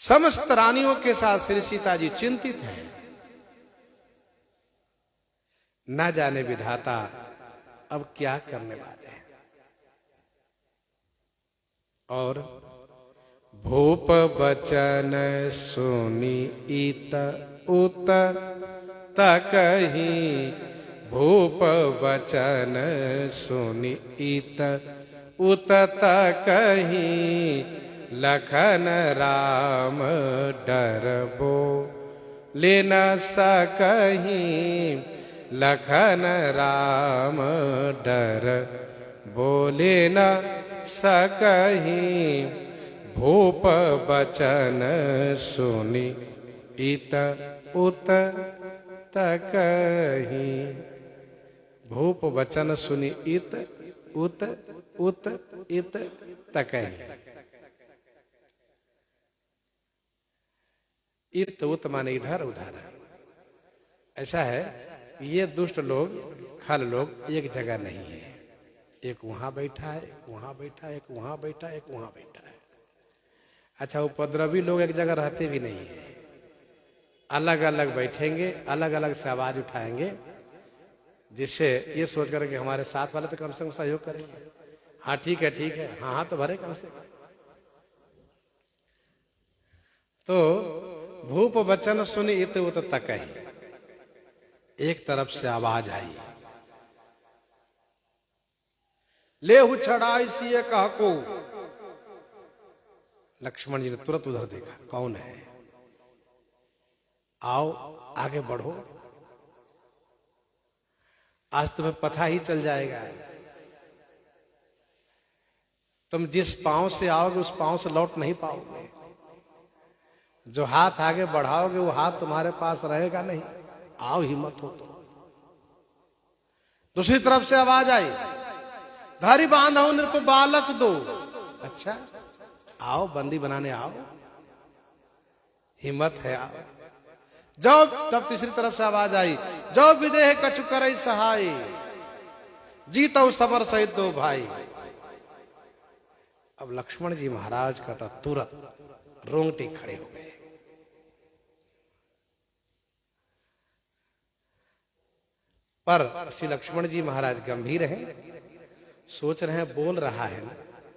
Speaker 1: समस्त रानियों के साथ श्री सीता जी चिंतित हैं। न जाने विधाता अब क्या करने वाले हैं। और भूप बचन सुनी इत उत तकहि, भूप बचन सुनी इत उत तकहि, लखन राम डरबो ले न सकहि, लखन राम डर बोले न सकहि, भूप बचन सुनी इत उत तकहि। भूप वचन सुनी इत उत उत इत तकहि। इत उत माने इधर उधर। ऐसा है, ये दुष्ट लोग, खल लोग एक जगह नहीं है। एक वहां बैठा है, एक वहां बैठा है, एक वहां बैठा है, एक वहां बैठा है। अच्छा, उपद्रवी लोग एक जगह रहते भी नहीं है, अलग अलग बैठेंगे, अलग अलग से आवाज उठाएंगे, जिससे ये सोच कर कि हमारे साथ वाले तो कम से कम सहयोग करेंगे। हाँ ठीक है, ठीक है, हाँ हाँ तो भरे कम से कम। तो भूप वचन सुनी इत उत तकहि, एक तरफ से आवाज आई, लेहु छड़ाई सिए कह को। लक्ष्मण जी ने तुरंत उधर देखा, कौन है, आओ आगे बढ़ो, आज तुम्हें पता ही चल जाएगा। तुम जिस पांव से आओगे उस पांव से लौट नहीं पाओगे। जो हाथ आगे बढ़ाओगे वो हाथ तुम्हारे पास रहेगा नहीं। आओ, हिम्मत हो तो। दूसरी तरफ से आवाज आई, धारी बांधो नृप बालक दो। अच्छा, आओ, बंदी बनाने आओ, हिम्मत है, आओ। जब तीसरी तरफ से आवाज आई, जो विदेह कछु करई सहाय, जीतो समर सहित दो भाई। अब लक्ष्मण जी महाराज का तो तुरंत रोंगटे खड़े हो गए। पर श्री लक्ष्मण जी महाराज गंभीर हैं, सोच रहे हैं बोल रहा है ना,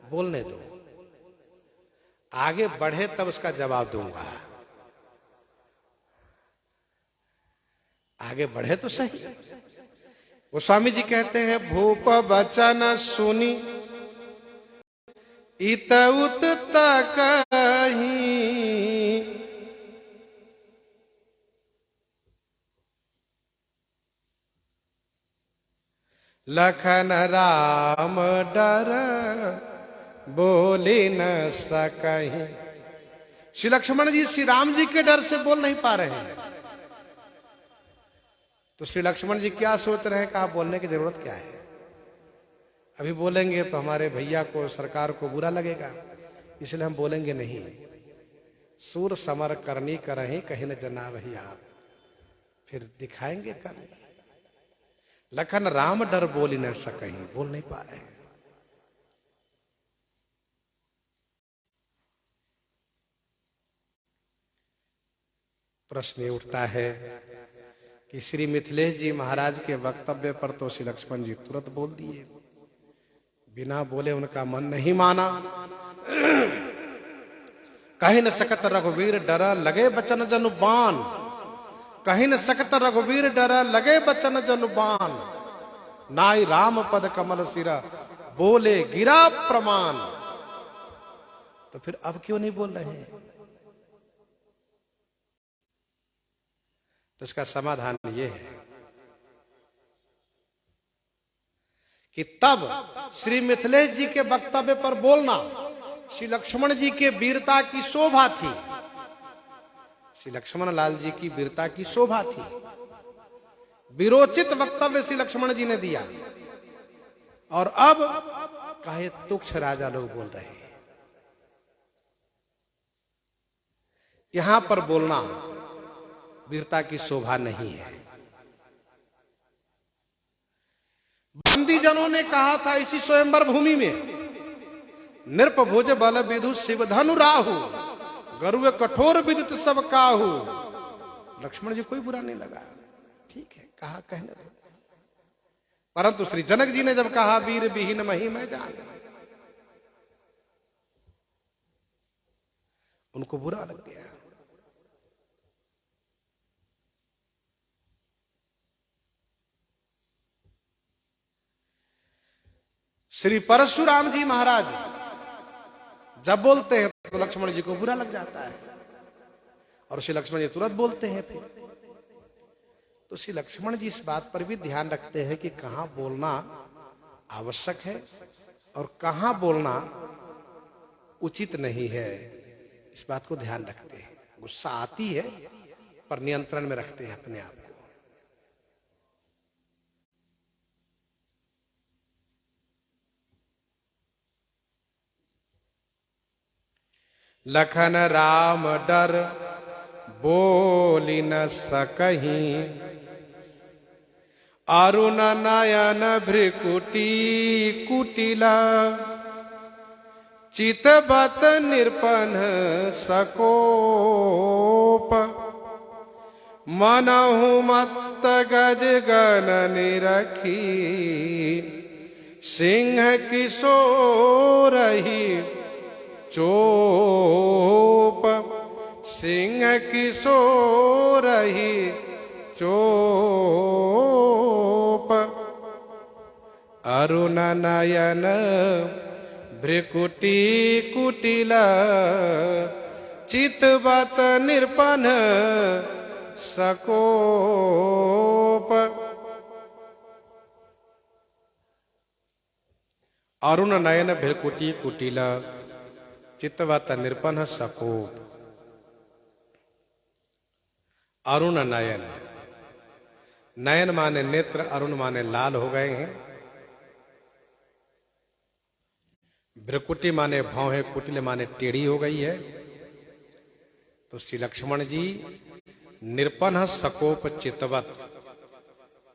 Speaker 1: बोलने दो, आगे बढ़े तब उसका जवाब दूंगा। आगे बढ़े तो सही। वो स्वामी जी कहते हैं, भूप वचन सुनी इत उत तकहि, लखन राम डर बोले न सकहि। श्री लक्ष्मण जी श्री राम जी के डर से बोल नहीं पा रहे हैं। तो श्री लक्ष्मण जी क्या सोच रहे हैं, कहा बोलने की जरूरत क्या है, अभी बोलेंगे तो हमारे भैया को, सरकार को बुरा लगेगा, इसलिए हम बोलेंगे नहीं। सूर समर करनी करही कहीं न जना वही आप, फिर दिखाएंगे कर। लखन राम डर बोल ही न सकही, बोल नहीं पा रहे हैं। प्रश्न उठता है कि श्री मिथिलेश जी महाराज के वक्तव्य पर तो श्री लक्ष्मण जी तुरंत बोल दिए, बिना बोले उनका मन नहीं माना। कहीं न सकत रघुवीर डरा लगे बचन जनु बाण, कहीं न सकत रघुवीर डरा लगे बचन जनु बाण। नाई राम पद कमल सिरा, बोले गिरा प्रमाण। तो फिर अब क्यों नहीं बोल रहे हैं? तो इसका समाधान ये है कि तब श्री मिथिलेश जी के वक्तव्य पर बोलना श्री लक्ष्मण जी के वीरता की शोभा थी। श्री लक्ष्मण लाल जी की वीरता की शोभा थी। वीरोचित वक्तव्य श्री लक्ष्मण जी ने दिया, और अब कहे तुच्छ राजा लोग बोल रहे हैं। यहां पर बोलना वीरता की शोभा नहीं है। बंदी जनों ने कहा था इसी स्वयंवर भूमि में, नृप भुज बल विधु शिव धनु राहु, गरुड़ कठोर विदित सब काहू। लक्ष्मण जी कोई बुरा नहीं लगा, ठीक है, कहा कहने दो। परंतु श्री जनक जी ने जब कहा वीर विहीन मही मैं जान, उनको बुरा लग गया। श्री परशुराम जी महाराज जब बोलते हैं तो लक्ष्मण जी को बुरा लग जाता है, और श्री लक्ष्मण जी तुरंत बोलते हैं फिर। तो श्री लक्ष्मण जी इस बात पर भी ध्यान रखते हैं कि कहां बोलना आवश्यक है और कहां बोलना उचित नहीं है। इस बात को ध्यान रखते हैं। गुस्सा आती है पर नियंत्रण में रखते हैं अपने आप को। लखन राम डर बोली न सकहीं, अरुण नयन भ्रिकुटी कुटिला, चितबत निर्पन सकोप, मनहु मत्त गज गन निरखी, सिंह किशोरहि चोप, सिंह किशोरहि चोप, अरुण नयन भ्रिकुटी कुटिला, चितबत निर्पन सकोप। अरुण नयन भ्रिकुटी कुटिला, चितवत निर्पन सकोप। अरुण नयन, नयन माने नेत्र, अरुण माने लाल हो गए हैं। भ्रिकुटी माने भौं है, कुटिल माने टेढ़ी हो गई है। तो श्री लक्ष्मण जी निर्पन सकोप चितवत,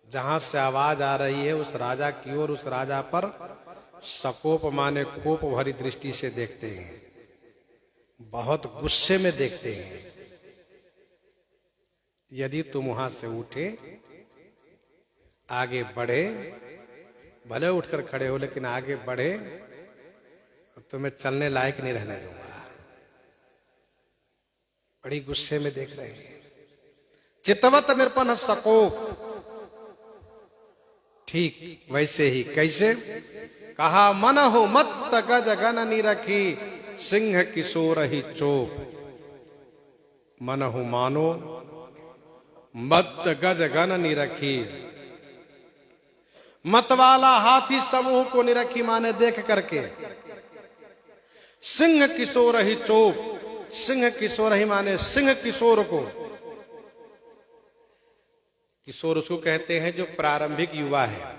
Speaker 1: जहां से आवाज आ रही है उस राजा की ओर, उस राजा पर सकोप माने कोप भरी दृष्टि से देखते हैं, बहुत गुस्से में देखते हैं। यदि तुम वहां से उठे, आगे बढ़े, भले उठकर खड़े हो लेकिन आगे बढ़े, तो तुम्हें चलने लायक नहीं रहने दूंगा। बड़ी गुस्से में देख रहे हैं। चितवत निर्पन सकोप, ठीक वैसे ही। कैसे? कहा मन हो मत गज गन निरखी, सिंह किशोर ही चोप। मन हो मानो मत गज गन निरखी, मतवाला हाथी समूह को निरखी माने देख करके। सिंह किशोर ही चोप, सिंह किशोर ही माने सिंह किशोर को। किशोर उसको कहते हैं जो प्रारंभिक युवा है।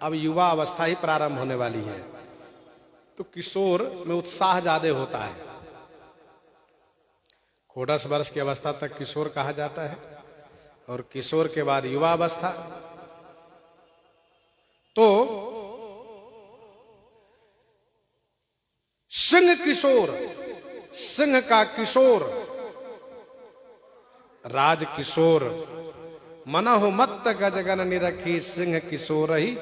Speaker 1: अब युवा अवस्था ही प्रारंभ होने वाली है, तो किशोर में उत्साह ज्यादा होता है। 18 वर्ष की अवस्था तक किशोर कहा जाता है, और किशोर के बाद युवा अवस्था। तो सिंह किशोर, सिंह का किशोर, राज किशोर। मनहु मत्त गजगन निरखी, सिंह किशोर ही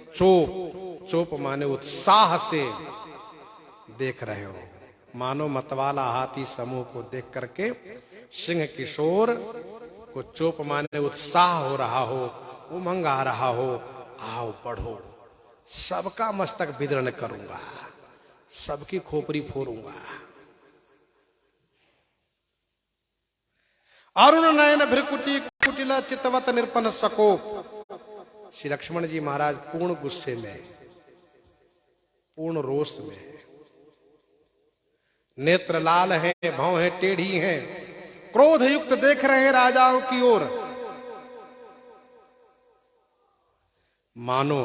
Speaker 1: चोप। चोप माने उत्साह से देख रहे हो, मानो मतवाला हाथी समूह को देख करके सिंह किशोर को चोप माने उत्साह हो रहा हो, उमंग आ रहा हो, आओ बढ़ो, सबका मस्तक विदीर्ण करूंगा, सबकी खोपड़ी फोड़ूंगा। अरुण नयन भ्रिकुटी कुटिला चितवत निर्पन सकोप। श्री लक्ष्मण जी महाराज पूर्ण गुस्से में, पूर्ण रोष में है। नेत्र लाल है, भौं है टेढ़ी है, क्रोध युक्त देख रहे हैं राजाओं की ओर। मानो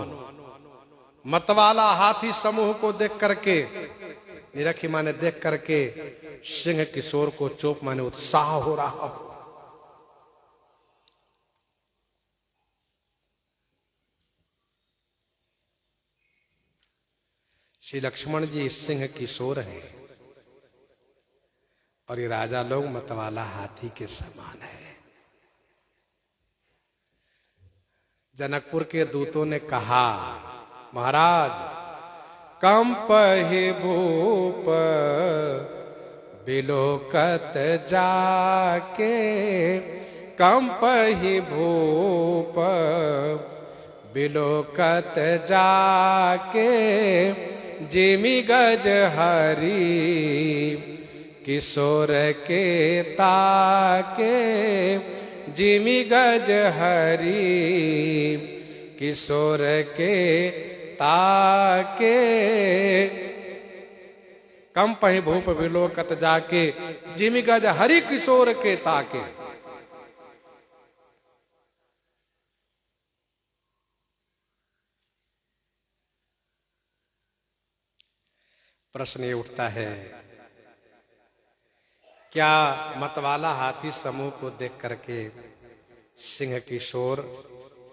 Speaker 1: मतवाला हाथी समूह को देख करके, निरखी माने देख करके सिंह किशोर को चोप माने उत्साह हो रहा हो। श्री लक्ष्मण जी सिंह किशोर हैं और ये राजा लोग मतवाला हाथी के समान है। जनकपुर के दूतों ने कहा, महाराज कंपहि भूप बिलोकत जाके, कंपहि भूप बिलोकत जाके, जिमि गज हरि किशोर के ताके, जिमि गज हरि किशोर के ताके। कंपहि भूप बिलोकत जाके, जिमि गज हरि किशोर के ताके। प्रश्न ये उठता है, क्या मतवाला हाथी समूह को देख करके सिंह किशोर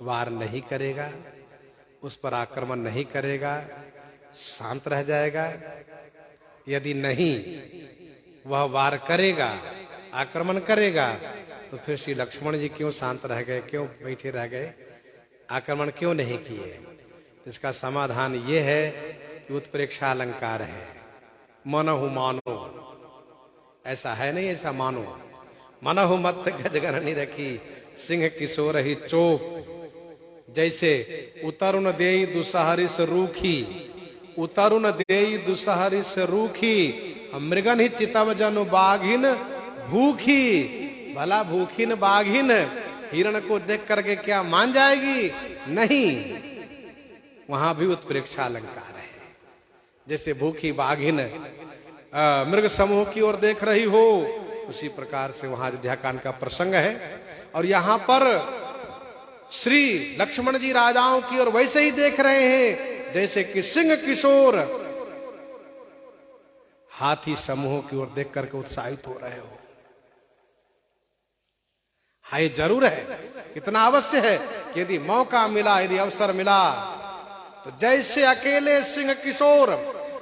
Speaker 1: वार नहीं करेगा, उस पर आक्रमण नहीं करेगा, शांत रह जाएगा? यदि नहीं वह वार करेगा, आक्रमण करेगा, तो फिर श्री लक्ष्मण जी क्यों शांत रह गए, क्यों बैठे रह गए, आक्रमण क्यों नहीं किए? तो इसका समाधान ये है कि उत्प्रेक्षा अलंकार है। मनहु मानो, ऐसा है नहीं, ऐसा मानो। मनहु मत गजगन रखी, सिंह किशोर ही चोप। जैसे उतरुण देई दुसहरिस रूखी, उतरुण देई दुसहरिस रूखी, मृगन ही चितव जनु बाघिन भूखी। भला भूखिन बाघिन हिरण को देख करके क्या मान जाएगी? नहीं, वहां भी उत्प्रेक्षा अलंकार है। जैसे भूखी बाघिन मृग समूह की ओर देख रही हो, उसी प्रकार से वहां अयोध्या कांड का प्रसंग है। और यहां पर श्री लक्ष्मण जी राजाओं की ओर वैसे ही देख रहे हैं जैसे कि सिंह किशोर हाथी समूह की ओर देख करके उत्साहित हो रहे हो। हाँ, ये जरूर है, इतना अवश्य है कि यदि मौका मिला, यदि अवसर मिला, तो जैसे अकेले सिंह किशोर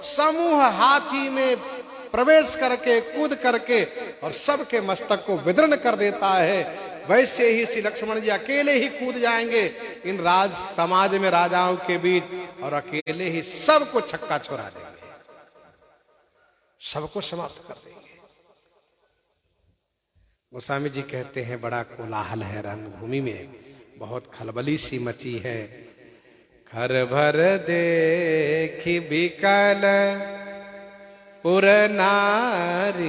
Speaker 1: समूह हाथी में प्रवेश करके, कूद करके और सबके मस्तक को विदीर्ण कर देता है, वैसे ही श्री लक्ष्मण जी अकेले ही कूद जाएंगे इन राज समाज में, राजाओं के बीच, और अकेले ही सबको छक्का छोड़ा देंगे, सबको समाप्त कर देंगे। गोस्वामी जी कहते हैं, बड़ा कोलाहल है रंगभूमि में, बहुत खलबली सी मची है। खर भर देखी बिकल पुर नारी,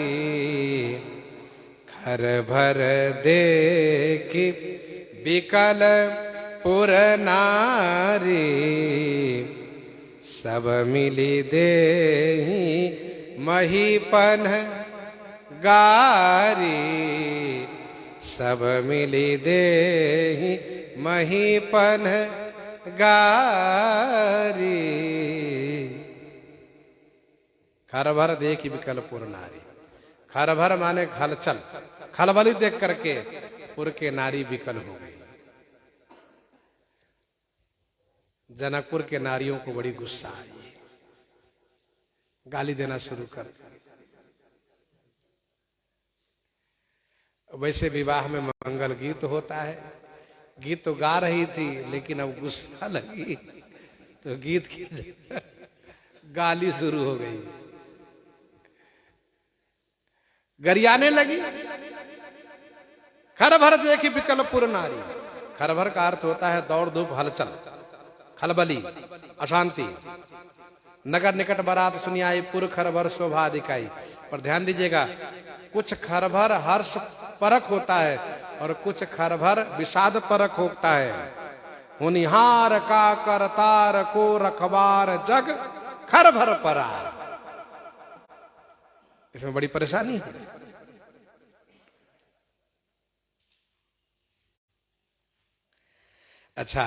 Speaker 1: खर भर देखी बिकल पुर नारी, सब मिली देहि महीपन गारी, सब मिली देहि महीपन गारी। खरभर देखी विकल पुर नारी, खरभर माने खलचल, खलबली देख करके पुर के नारी विकल हो गई। जनकपुर के नारियों को बड़ी गुस्सा आई, गाली देना शुरू कर दी। वैसे विवाह में मंगल गीत होता है, गीत तो गा रही थी, लेकिन अब गुस्सा लगी तो गीत की गाली शुरू हो गई, गरियाने लगी। खर भर देखी विकल पुर नारी, खर भर का अर्थ होता है दौड़ धूप हलचल, खलबली, अशांति। नगर निकट बारात सुनी आई, पुर खरभर शोभा दिखाई। पर ध्यान दीजिएगा, कुछ खरभर हर्ष परक होता है और कुछ खरभर विषाद परक होता है। होनिहार का करतार को रखबार जग खरभर परा। इसमें बड़ी परेशानी है। अच्छा,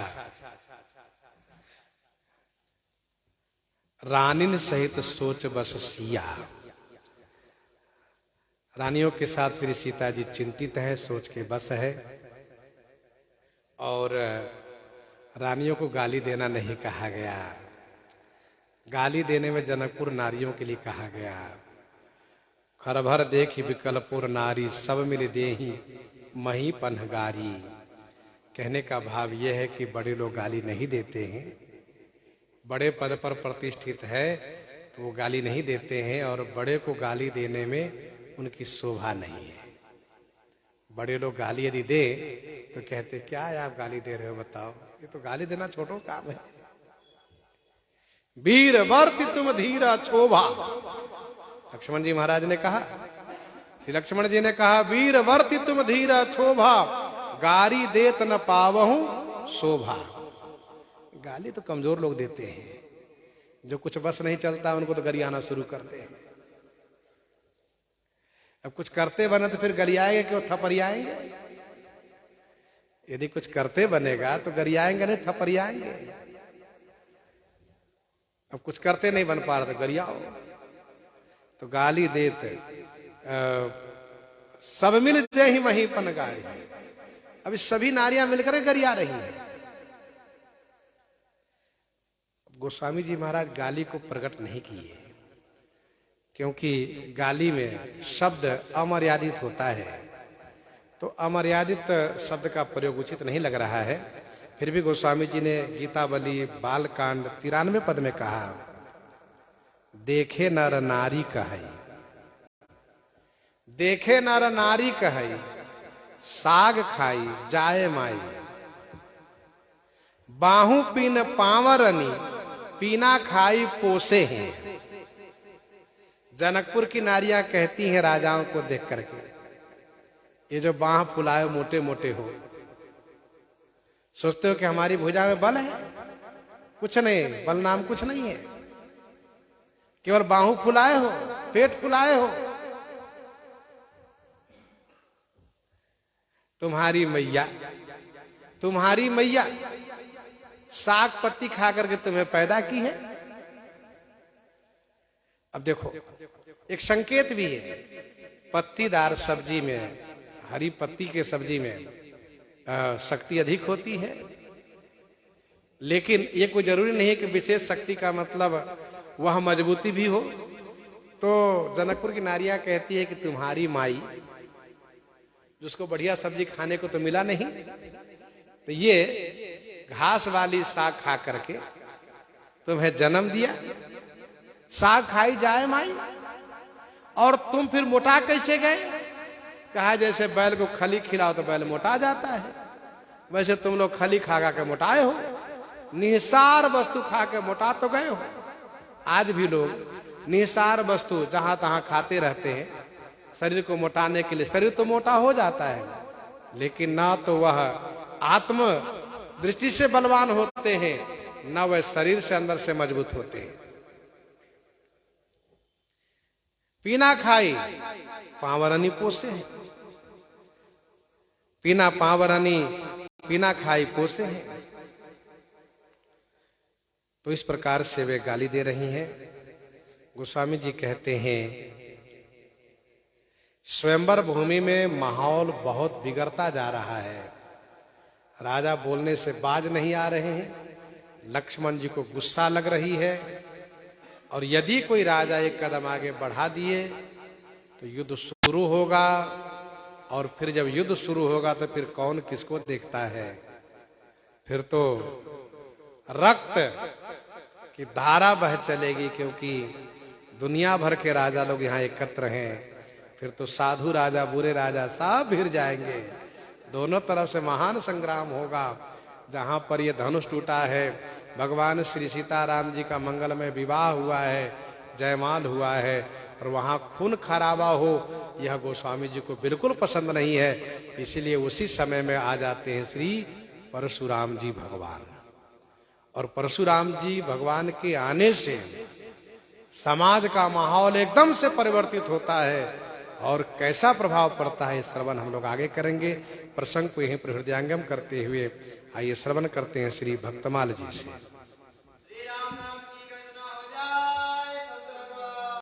Speaker 1: रानिन सहित सोच बस सिया। रानियों के साथ श्री सीता जी चिंतित है, सोच के बस है। और रानियों को गाली देना नहीं कहा गया, गाली देने में जनकपुर नारियों के लिए कहा गया। खरभर देखी विकलपुर नारी, सब मिल देही मही पन्हगारी। कहने का भाव यह है कि बड़े लोग गाली नहीं देते हैं, बड़े पद पर प्रतिष्ठित है तो वो गाली नहीं देते हैं, और बड़े को गाली देने में उनकी शोभा नहीं है। बड़े लोग गाली यदि दे तो कहते क्या है आप गाली दे रहे हो, बताओ, ये तो गाली देना छोटो काम है। वीर वर्ति तुम धीरा क्षोभा। लक्ष्मण जी महाराज ने कहा, श्री लक्ष्मण जी ने कहा, वीर वर्ति तुम धीरा क्षोभा, गारी देत न पावहूं शोभा। गाली तो कमजोर लोग देते हैं, जो कुछ बस नहीं चलता उनको तो गरियाना शुरू करते हैं। अब कुछ करते बने तो फिर गरियाएंगे क्यों, थपरियाएंगे। यदि कुछ करते बनेगा तो गरियाएंगे नहीं, थपरियाएंगे। अब कुछ करते नहीं बन पा रहा तो गरियाओ। तो गाली देते सब मिल दे ही वहीं पनगारी। अभी सभी नारियां मिलकर गरिया रही हैं। गोस्वामी जी महाराज गाली को प्रकट नहीं किए, क्योंकि गाली में शब्द अमर्यादित होता है, तो अमर्यादित शब्द का प्रयोग उचित नहीं लग रहा है। फिर भी गोस्वामी जी ने गीतावली बालकांड 93 पद में कहा, देखे नर नारी कहई, देखे नर नारी कहई, साग खाई जाए माई, बाहू पीन पावरनी, पीना खाई पोसे हैं। जनकपुर की नारियां कहती हैं राजाओं को देख करके, ये जो बाह फुलाए मोटे मोटे हो, सोचते हो कि हमारी भुजा में बल है? कुछ नहीं, बल नाम कुछ नहीं है। केवल बाहू फुलाए हो, पेट फुलाए हो। तुम्हारी मैया, तुम्हारी मैया साग पत्ती खा करके तुम्हें पैदा की है। अब देखो, एक संकेत भी है, पत्तीदार सब्जी में, हरी पत्ती के सब्जी में शक्ति अधिक होती है, लेकिन ये कोई जरूरी नहीं है कि विशेष शक्ति का मतलब वह मजबूती भी हो। तो जनकपुर की नारियां कहती है कि तुम्हारी माई, जिसको बढ़िया सब्जी खाने को तो मिला नहीं, तो ये घास वाली साग खा करके तुम्हें जन्म दिया। साग खाई जाए माई, और तुम फिर मोटा कैसे गए? कहा जैसे बैल को खली खिलाओ तो बैल मोटा जाता है, वैसे तुम लोग खली खा खा के मोटाए हो, निसार वस्तु खा के मोटा तो गए हो। आज भी लोग निसार वस्तु जहां तहां खाते रहते हैं शरीर को मोटाने के लिए। शरीर तो मोटा हो जाता है, लेकिन ना तो वह आत्म दृष्टि से बलवान होते हैं, ना वह शरीर से अंदर से मजबूत होते हैं। पीना खाई पावरनी पोसे हैं, पीना पावरनी, पीना खाई पोसे हैं। तो इस प्रकार से वे गाली दे रही हैं। गोस्वामी जी कहते हैं, स्वयंवर भूमि में माहौल बहुत बिगड़ता जा रहा है। राजा बोलने से बाज नहीं आ रहे हैं। लक्ष्मण जी को गुस्सा लग रही है, और यदि कोई राजा एक कदम आगे बढ़ा दिए तो युद्ध शुरू होगा, और फिर जब युद्ध शुरू होगा तो फिर कौन किसको देखता है? फिर तो रक्त की धारा बह चलेगी, क्योंकि दुनिया भर के राजा लोग यहाँ एकत्र हैं। फिर तो साधु राजा, बुरे राजा सब भिड़ जाएंगे। दोनों तरफ से महान संग्राम होगा। जहां पर ये धनुष टूटा है भगवान श्री सीताराम जी का मंगलमय विवाह हुआ है, जयमाल हुआ है, और वहां खून खराबा हो यह गोस्वामी जी को बिल्कुल पसंद नहीं है। इसलिए उसी समय में आ जाते हैं श्री परशुराम जी भगवान। और परशुराम जी भगवान के आने से समाज का माहौल एकदम से परिवर्तित होता है, और कैसा प्रभाव पड़ता है श्रवण हम लोग आगे करेंगे। प्रसंग को यहीं पर हृदयांगम करते हुए आइए श्रवण करते हैं श्री भक्तमाल जी से।